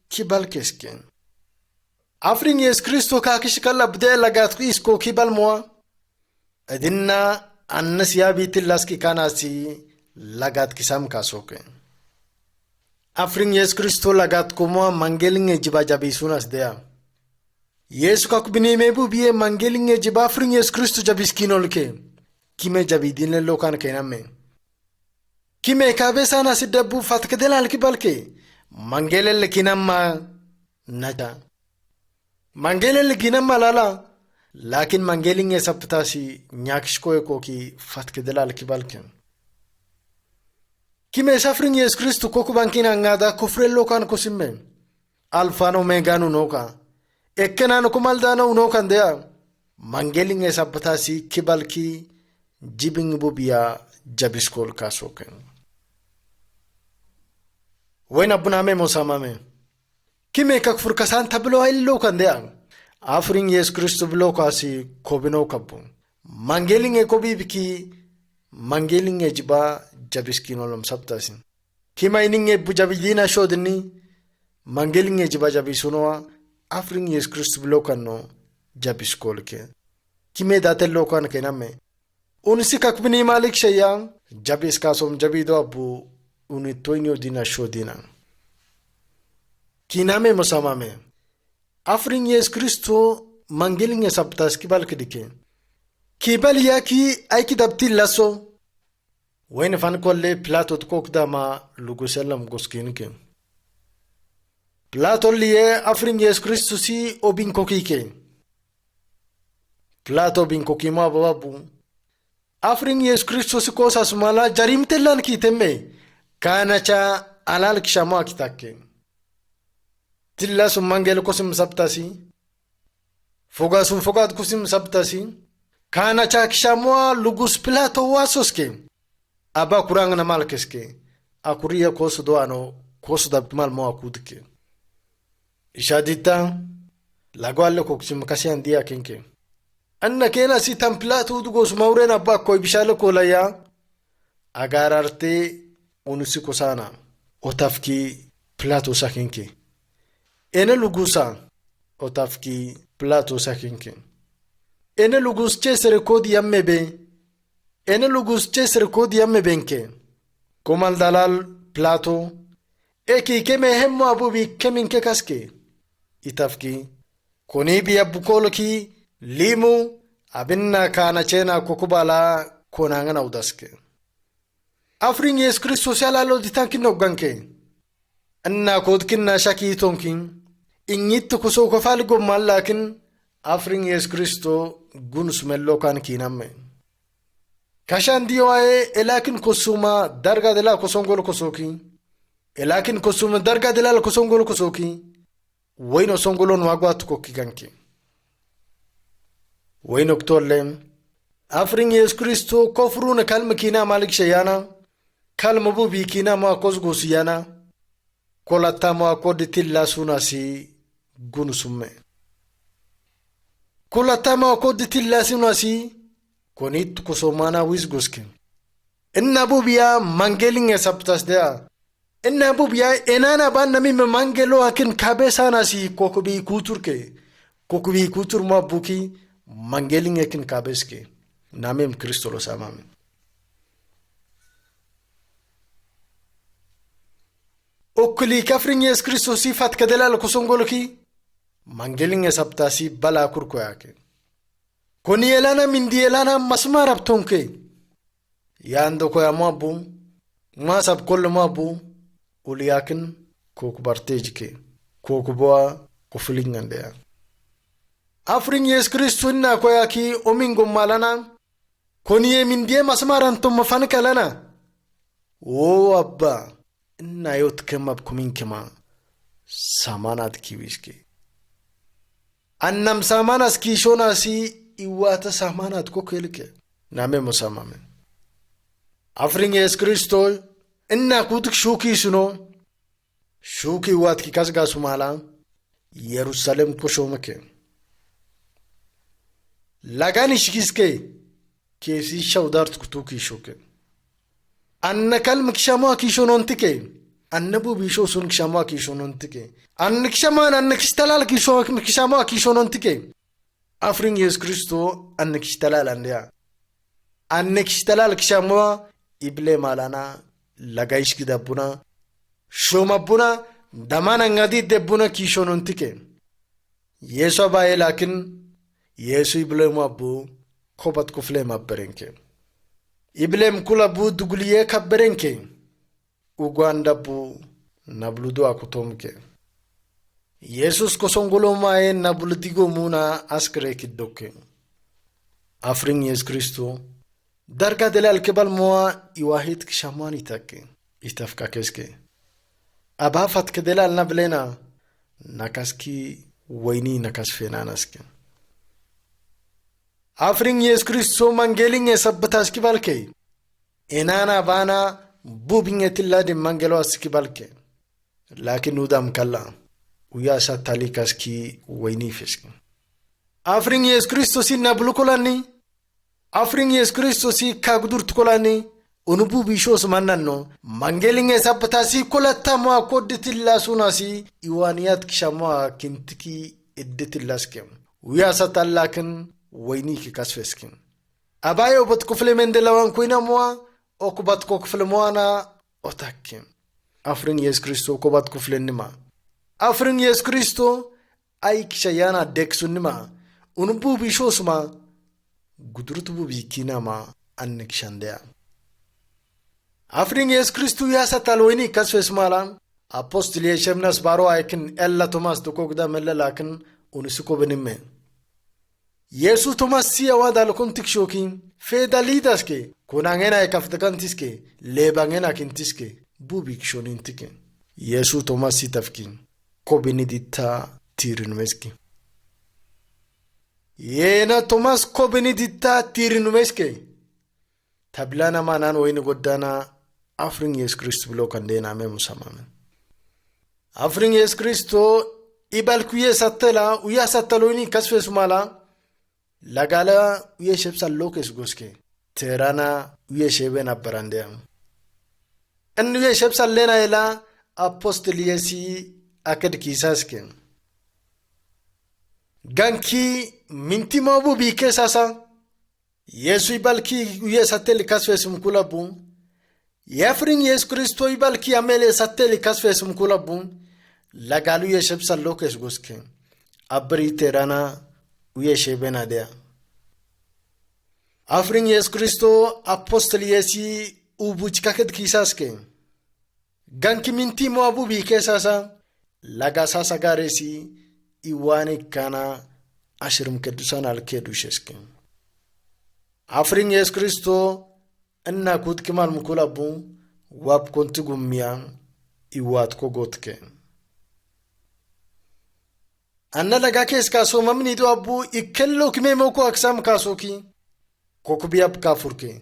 kibalkeske afrin Yesu Kristo ka kishkala bde lagat isko kibalmoa edinna annas yabiitillaski kanasi lagat kisam kasoke afrin Yesu Kristo lagat komo mangelinge jiba jabisunas dea Yesu kakubini mebu biye mangelinge jiba afrin Yesu Kristo jabiskinolke kime jabidinle lokan kename kime kabesana siddabu fatkedelal kibalke mangelel kinamma naja mangelel kinamma lala lakin mangelinge saptasi nyakishko koki fatkedelal kibalke kime safrin Yesu Kristo kokubankina ngada kufrello kan kosimme alfano meganu noka ekkenano kumaldano unokan dea mangelinge saptasi kibalki jibing bubiya jabiskol kasoken wayna buname mosamame kime kakfur kasan tablo illo kan dea afrin Yesu Kristo blokasi kobino kabu mangelinge kobibiki mangelinge jiba jabiskinolom sabtasin kimaininge bujabidina shodni mangelinge jiba jabisunoa afrin Yesu Kristo blokano jabiskolke kime datel lokan kename unsi kakbini malik shaya jabis kasom jabido abu unitoinyo dina shodina kiname mosamame afrin Yesu Kristo mangelinge sabtas kibalkedike kibal yaki aiki dabti laso wen fan kolle platot kokdama luguselam goskinke plato liye afrin Yesu Kristo si obin kokike plato bin kokima babu afrin Yesu Kristo si kosas mala jarimtelan kitemme kanacha alal kishama kitakke tillasum mangel kosim sabtasi fogat kosim sabtasi kanacha kishama lugus plato wasoske aba kurang na malkeske akuriya kosudo ano kosuda mal mo akudke ishadita lagwalle koksim kasian dia kenke anna kena si tamplato dugos maurena bakko ibishale kolaya agararte unusiko sana otafki plato sakinke ene lugusa otafki plato sakinke ene lugus chesere kodi yammebe ene lugus chesere kodi yammebenke komal dalal plato eki keme hemmo abubi keminke kaske itafki koni bi abukoloki limu abinna kana chena kokubala konangana udaske afrin Yesu Kristo shalalo ditankin nogganke anna kodkinna shaki tonkin ingittu kuso kofal gommal lakin afrin Yesu Kristo gunus mello kan kinamme kashan diyoae elakin kosuma darga dela kosongol kosoki elakin kosuma darga dela kosongol kosoki wayno songolon wagwat kokkiganke wayno ktollem afrin Yesu Kristo kofruna kalma kina malik shayana kalma bubi kina ma kosgosiyana kolata ma koditilla sunasi gunusumme kolata ma koditilla sunasi konit kusomana wisgosken inna bubiya mangelinge sabtas dea inna bubiya enana ban nami mangelo akin kabesana si kokubi kutur ma buki mangelin ekin kabeske namem Kristo lo samame. Okuli kafrin Yesu Kristo sifat kadela kusongoloki mangelin esabtasi bala kurko yake. Koni elana mindi elana masmarab tonke yando ko yamabu masab kollo mabu uliyakin kokbartejke kokboa kuflingande. Afrin Yesu Kristo na ko yaki omingo malana koni mindi masmaran to mafankalana o abba inna yot kemab kumin kema samanat kiwiske annam samanas kishona si iwata samanat ko kelke name musamame. Afrin Yesu Kristo inna kutuk shuki suno shuki wat ki kasga sumala Yerusalem ko shomake lagani shikiske kesi shawdart kutuki shuke anna kalm kishama kishonontike annabu bisho sun kishama kishonontike anna kishaman anna kistalal kishama kishonontike. Afrin Yesu Kristo anna kistalal andia anna kistalal kishama ible malana lagaish kidabuna shomabuna damana ngadi debuna kishonontike Yesu bae lakin Yesu ible mabu khobat kufle mabberenke iblem kula bu duguliye kabberenke uganda bu nabludu akutomke Jesus kosongolo mae nabludigo muna askre kidoke. Afrin Yesu Kristo darga delal kebal moa iwahid kishamani take itafka keske abafat kedelal nablena nakaski waini nakas fenanaske. Afrin Yesu Kristo mangelin sabbatas kibalke enana bana bubingetilla de mangelo askibalke lakin udam kalla uya satalikas ki waini fisk. Afrin Yesu Kristo si nablukolani Afrin Yesu Kristo si kagdur tukolani unubu bishos mananno mangelin sabbatasi kolata mo koditilla sunasi iwaniyat kishama kintiki eddetilaskem uya satalakin waini ki kasfeskin abayo bat kufle mendelawan kuina moa okubat kufle moana otakim. Afrin Yesu Kristo kobat kufle nima Afrin Yesu Kristo ay kishayana deksunima unubu bishosma gudrutubu bikinama annikishandea. Afrin Yesu Kristo yasa talwini kasfesmala apostol yeshemnas baro aykin ella Thomas dokogda mellalakin unisuko benimme Yesu Thomas siya wada kuntik shokin fedalidaske kunangena ekaftakantiske lebangena kintiske bubik shonintike Yesu Thomas sitafkin ko benedita tirinmeski yena Thomas ko benedita tirinmeske tablana manan wayne godana Afrin Yesu Kristo blokandena memusamame. Afrin Yesu Kristo ibalkuye satela uya sataloni kasfesmala lagala uye shepsal lokes goske terana uye sheben abarandea en uye shepsal lena ela apostoliesi aked kisaske ganki minti mabu bike sasa Yesu ibalki uye satel kasfesum kulabun Afrin Yesu Kristo ibalki amele satel kasfesum kulabun lagalu uye shepsal lokes goske abri terana uye sheben adea. Afrin Yesu Kristo apostol yesi ubuchkaket kisaske ganki minti moabu bike sasa laga sasa garesi iwane kana ashirum kedusan alkedusheske. Afrin Yesu Kristo enna kutkimal mukulabu wab kontugumia iwat kogotke anna laga kes kaso mamni do abu ikello kimemo ko aksam kasoki kokubiyab kafurke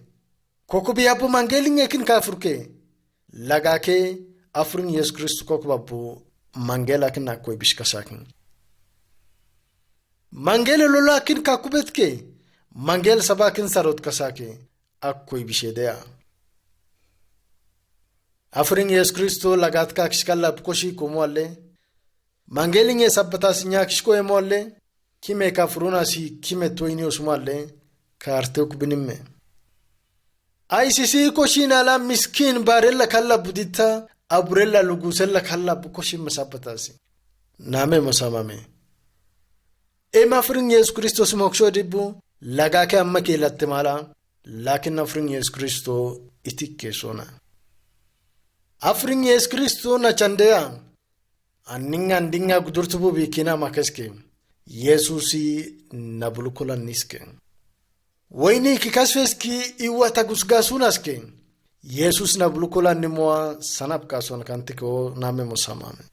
mangelin ekin kafurke lagake Afrin Yesu Kristo kokubabu mangela kin akoy bishkasakin mangel lolakin kakubetke mangel sabakin sarot kasake akoy bishedea. Afrin Yesu Kristo lagat ka kishkalla koshi komolle mangelin sabbatas nya kishko emolle kime kafuruna si kime toini osmalle kaarte kubinimme aisisi koshin ala miskin barella kalla budita aburella lugusella kalla bukoshin masapatasi name mosamame ema fring Yesus Kristos moksho dibbu lagake amma kelatte mala lakin afring Yesus Kristo itikke sona afring Yesus Kristo na chandea andinga gudurtubu bikina makeske Yesusi nabulukula niske wayni kikasfeski iwata gusgasunaske Yesus nabulukula nimwa sanap kason kantiko name mosamame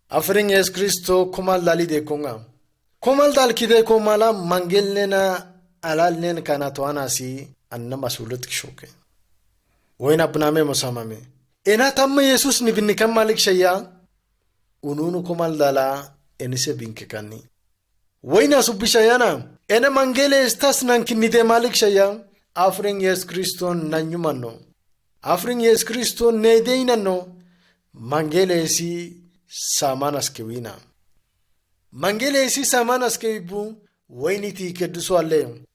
afring Yesus Kristo komal dalide konga komal dal kide komala mangelnena alalnen kanatwana si annama sulut kishoke wayna abname mosamame ena tamma Yesus nibni kamalik shayya ununu komal dala enise binke kanni wayna subishayana ena mangele estas nan kinite malik shayya afring Yesus Kristo nanyumanno afring Yesus Kristo nedeinanno mangele si samanas kewina mangele si samanas kewibu wayni ti kedduso alle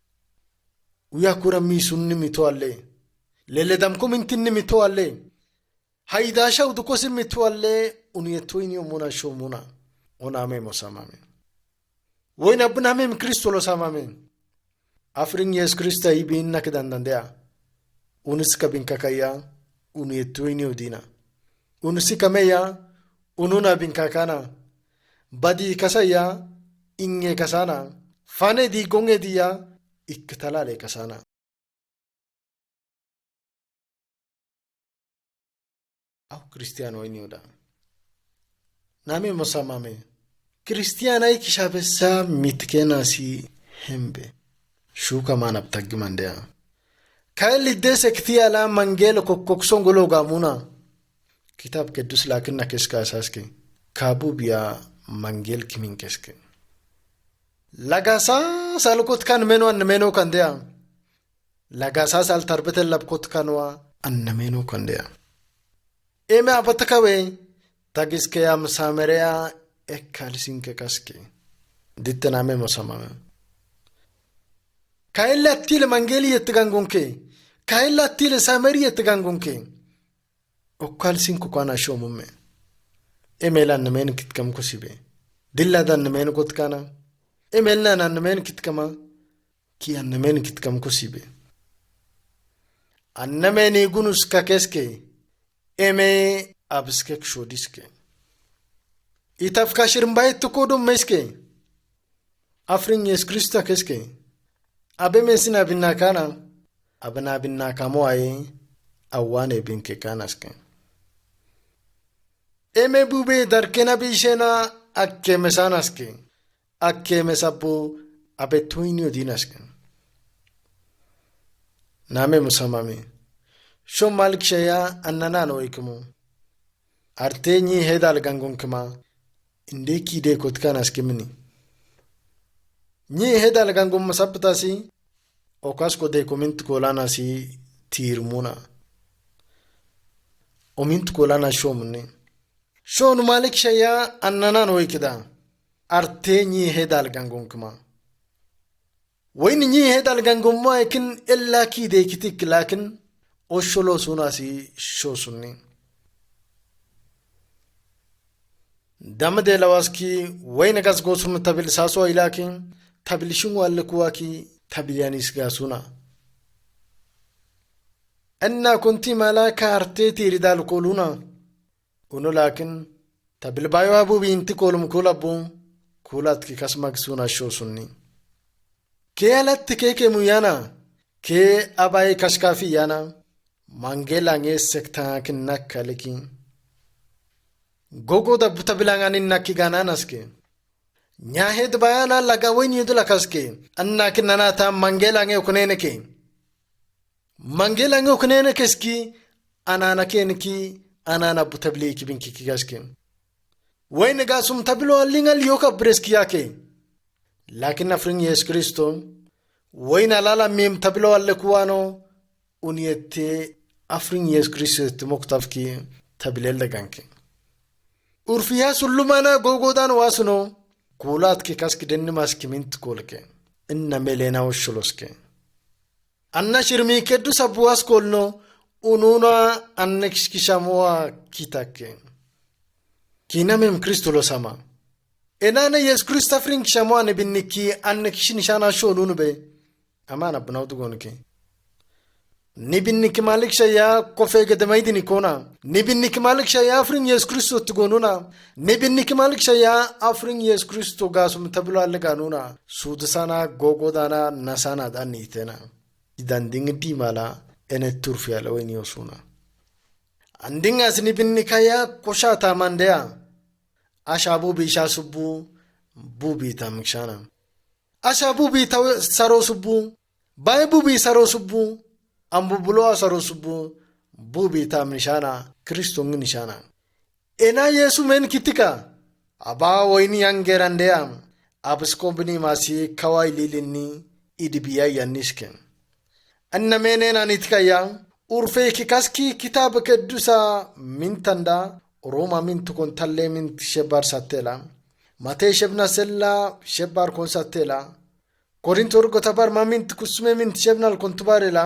uyakura misunni mito alle leledam komintinni mito alle haidasha udukosi mito alle uniyetoini omuna shomuna oname mosamame wayna abname Kristo lo samame afring Yesus Kristo ibin nakdandandea uniska binkakaya uniyetoini odina unisika meya ununa binkakana badi kasaya inge kasana fane di gonge diya iktalale kasana au Kristiano inyoda name mosamame Kristiana ikishabessa mitkena si hembe shuka manab tagimandea kaili desekti ala mangelo kokoksongolo gamuna kitab kedus lakinna keska asaske kabu biya mangel kimin keske lagasa salkot kan meno an meno kandea lagasa sal tarbetel labkot kanwa an meno kandea eme abatakawe tagiske am samerea ekkalsinke kaske dittaname mosamame kailla tile mangeli yetgangonke kailla tile sameri yetgangonke okkalsinku kana shomume emelan men kitkam kusibe dilladan men kotkana emelnan men kitkama ki men kitkam kusibe annameni gunus kakeske eme abskek shodiske itafkashirm bayt kodum meske afring Yesus Kristo keske abe mesina binakana abna binakamo ay awane binke kanaske eme bube darkena bishena akke mesanaske akke mesabu abe toinio dinaske name musamami shom malik shaya annana no ikumu artenyi hedal gangonkma inde kide kotkanaske mini nyi hedal gangom masaptasi okasko de comment kolana si tirmuna omint kolana shomni shon malik shaya annana no ikida artenyi hedal gangonkma wayni nyi hedal gangomma ekin illa kide kitik lakin osholo sunasi shosunni damde lawaski wayna gas gosun tabil saso ilakin tabilishun walkuwaki tabilianis gasuna anna kunti malaka arteti ridal koluna uno lakin tabil bayo abu binti kolum kulabu kulat ki kasmak suna shosunni ke alat keke muyana ke abay kashkafi yana mangela nge sekta kinnakaliki gogo da butabilangan innaki gananaske nyahed bayana lagawin yudulakaske anna kinanata mangela nge ukuneneke mangela nge ukuneneke ski anana kenki anana butabliki binki kigaske wayne gasum tabilo alingal yoka breski yake lakin afring Yesus Kristo wayna lala mim tabilo allekuwano uniyete afring Yesus Kristo moktafki tabilelle ganke urfiya sullumana gogodan wasuno kuulaat ki kaski denni maski mint kolke inna melena wosholoske anna shirmi keddu sabuas kolno ununa annekishkishamoa kitake kinamem kristolo sama enana yes krista fring shamoa ne binniki annekishnishana shonunu be amana bunawdu gonke nibinniki malik shaya kofe gedemaydini kona nibinniki malik shaya afrin yes kristo tgonuna nibinniki malik shaya afrin yes kristo gasum tablo alganuna sudasana gogodana nasana danitena idan dingdi mala ene turfi ala weni osuna andinga nibinniki ya koshata mandea ashabu bisha subu bubi tamkshana ashabu bi saro subu bay bubi saro subu ambubulo asaro subu bubi tamnishana kristo nishana ena yesu men kitika aba woini yangerandea abskombni masi kawai lilini idbiya yanishken anna menena nitkaya urfe kikaski kitab kedusa mintanda roma mint kon talle mint shebar satela mate shebna sella shebar kon satela korintor gotabar mamint kusme mint shebnal kontubarela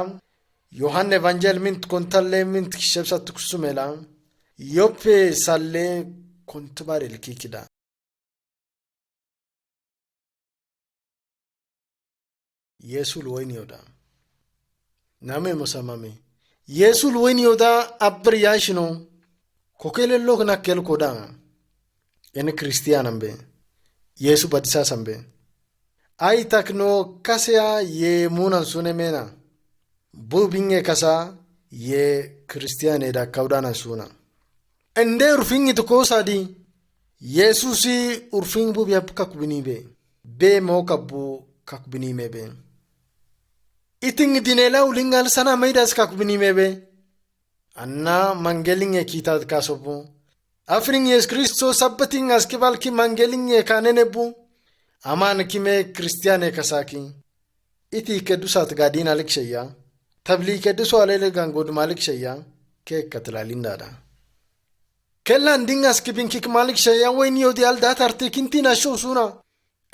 yohanne evangel mint kontalle mint shebsat kusumela yoppe salle kontubarel kikida yesul wayni yoda name musamame yesul wayni yoda abr yashino kokele lok nakkel koda en kristiyanambe yesu badisa sambe ay takno kasya ye munan sunemena bubinge kasa ye kristiyane da kaudana suna ende urfingi to kosadi yesusi urfing bubi apka kubinibe be mokabu kakubinimebe iting dinela ulingal sana maidas kakubinimebe anna mangelinge kitat kasobu afring yes kristo sabbating askibal ki mangelinge kanenebu aman kime kristiyane kasaki iti kedusat gadina likshaya tabli keduso alele gangod malik shaya ke katlalindada kellan dingas kibin kik malik shaya wayni yodi alda tarte kintina shosuna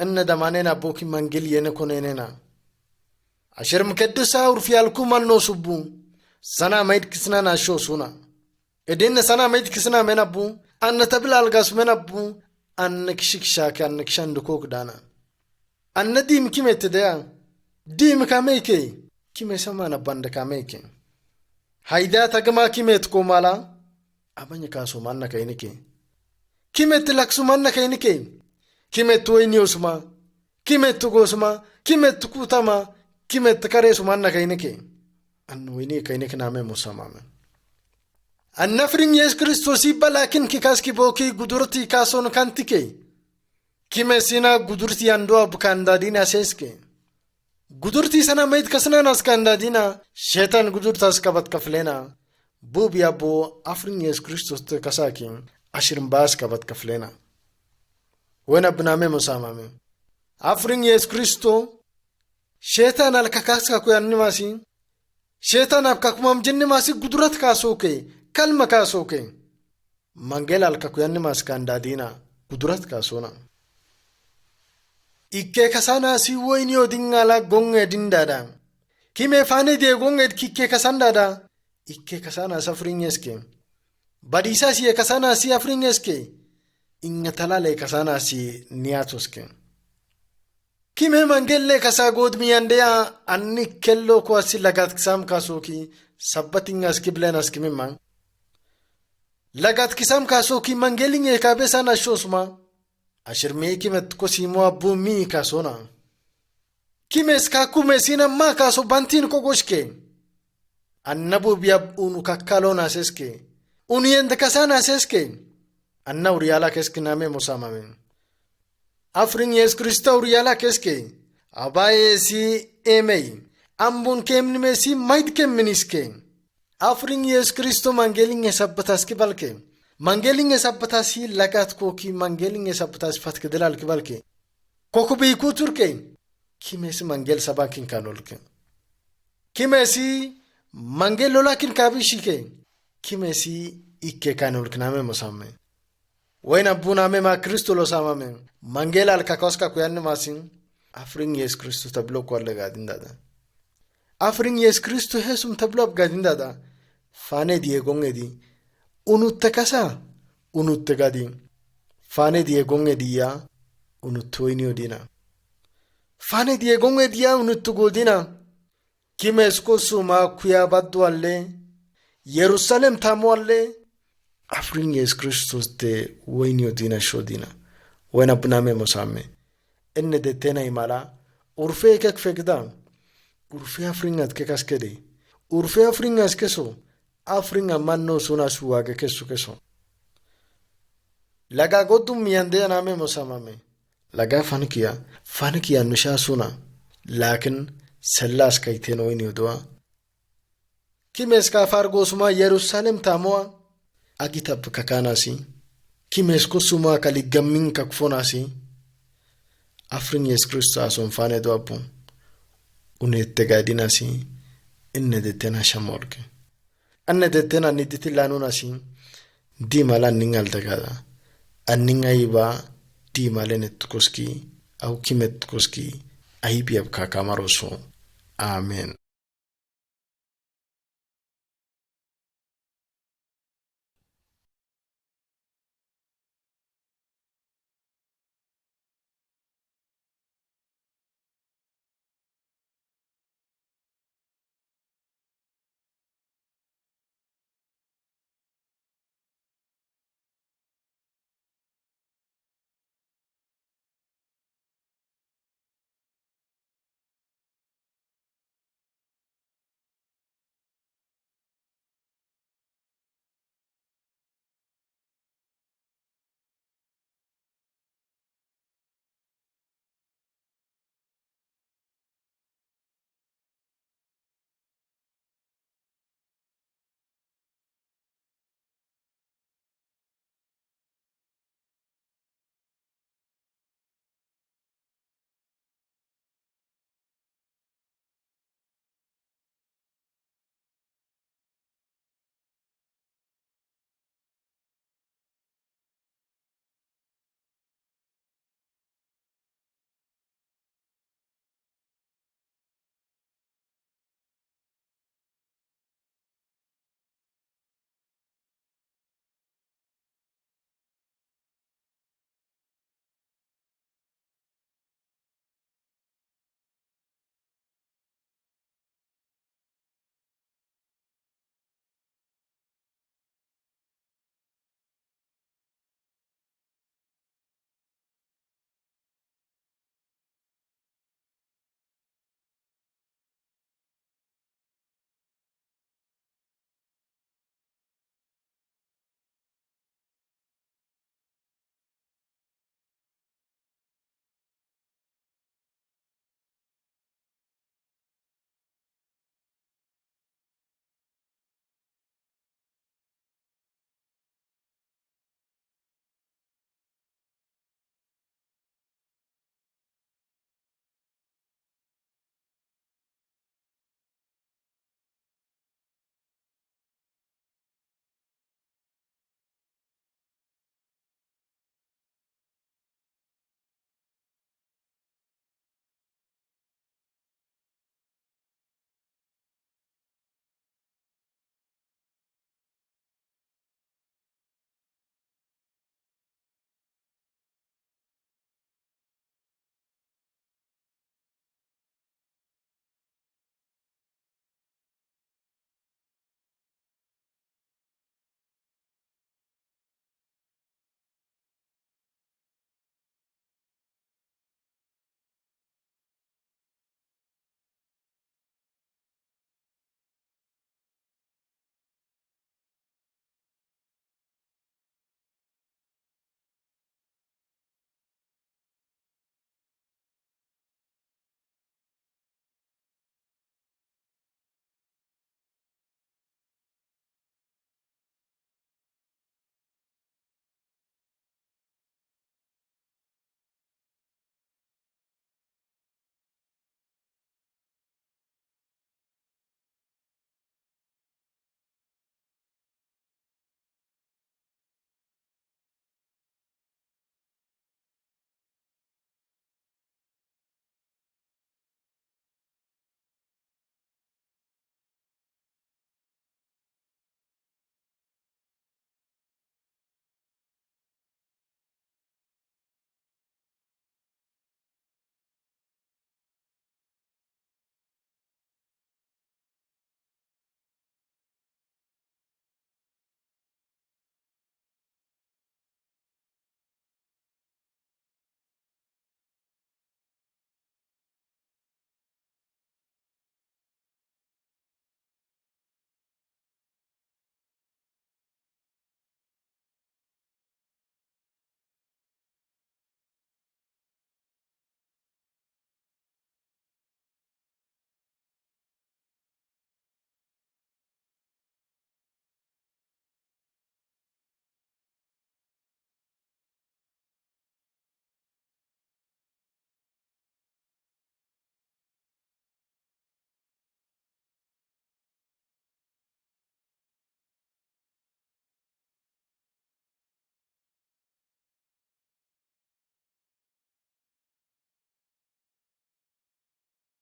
anna damanena boki mangel yene konenena ashir mkedusa urfi alkuman no subu sana maid kisna na shosuna edin sana maid kisna menabu anna tabla algas menabu anna kishikshaka anna kishandukok dana anna dim kimetedea dim kameke kime samana banda kameke haida tagma kimet komala abanya kaso manna kainike kimet laksu manna kainike kimet wayni osma kimet gosma kimet kutama kimet kare sumanna kainike an wayni kainike name musamama annafrin yes kristosi balakin kikaski boki gudurti kason kantike kime sina gudurti ando abkanda dina seske gudurti sana maid kasna naskanda dina shetan gudurtas kabat kaflena bubi abo afrin yes kristos te kasakin ashrim bas kabat kaflena wena bname musamame afrin yes kristo shetan al kakaska ko yanimasi shetan ab kakumam jinnimasi gudurat kasoke kalma kasoke mangel al kakuyannimas kanda dina gudurat kasona ikke kasana si woyni odingala gonge dindada kime fane de gonge kikke kasandada ikke kasana safringeske badisa si kasana si afringeske inga talale kasana si niatoske kime mangelle kasa godmi andea anni kello ko asilagat ksam kasoki sabbatingas kiblenas kimman lagat kisam kasoki mangelinge kabesana shosma ashirme kimet ko simo abumi kasona kimes ka kumesina ma kaso bantin ko goshke annabu biab unu kakkalona seske uniyende kasana seske anna uriyala keske name musamame afrin yes krista uriyala keske abaye si emei ambun kemnime si maid kemniske afrin yes kristo mangelinge sabbatas ki balke mangelinge sabbatasi lagat koki mangelinge sabbatas fatke delal ki balke kokubi kuturke kimesi mangel sabakin kanolke kimesi mangel lolakin kabishike kimesi ikke kanolke name musamme Wain abuna me ma Kristo lo sama me. Mangela al kakoska kuyan masin. Afring Yes Kristo tablo kwa le gadin dada. Afring Yes Kristo hesum tablo gadin dada. Fane diye gongedi. Unutte kasa. Unutte gadin. Fane diye gongedi ya. Unuttoini odina. Fane diye gongedi ya unuttu godina. Kime suma kuya baddu alle. Yerusalem tamu alle. Afring Yes Kristus de waini odina shodina. Waina buname mosame. Enne de tena imala. Urfe kek fekda. Urfe afringat kekas kede. Urfe afringas keso. Afringa manno suna suwaga keso. Laga godum miyande aname mosamame. Laga fanikia nusha suna. Lakin sellas kaiten waini odwa. Kimes ka fargo suma Yerusalem tamoa. Agitab kakanasi. Kimes ko suma kaligamin kakfonasi. Afring Yes Kristus ason fane doapu. Unette gadinasi. Inne de tena shamorke. Anne de tena niditi lanunasi. Di mala ningal dagada. Anninga iba di malenet koski. Au kimet koski. Ahibi ab kakamaroso. Amen.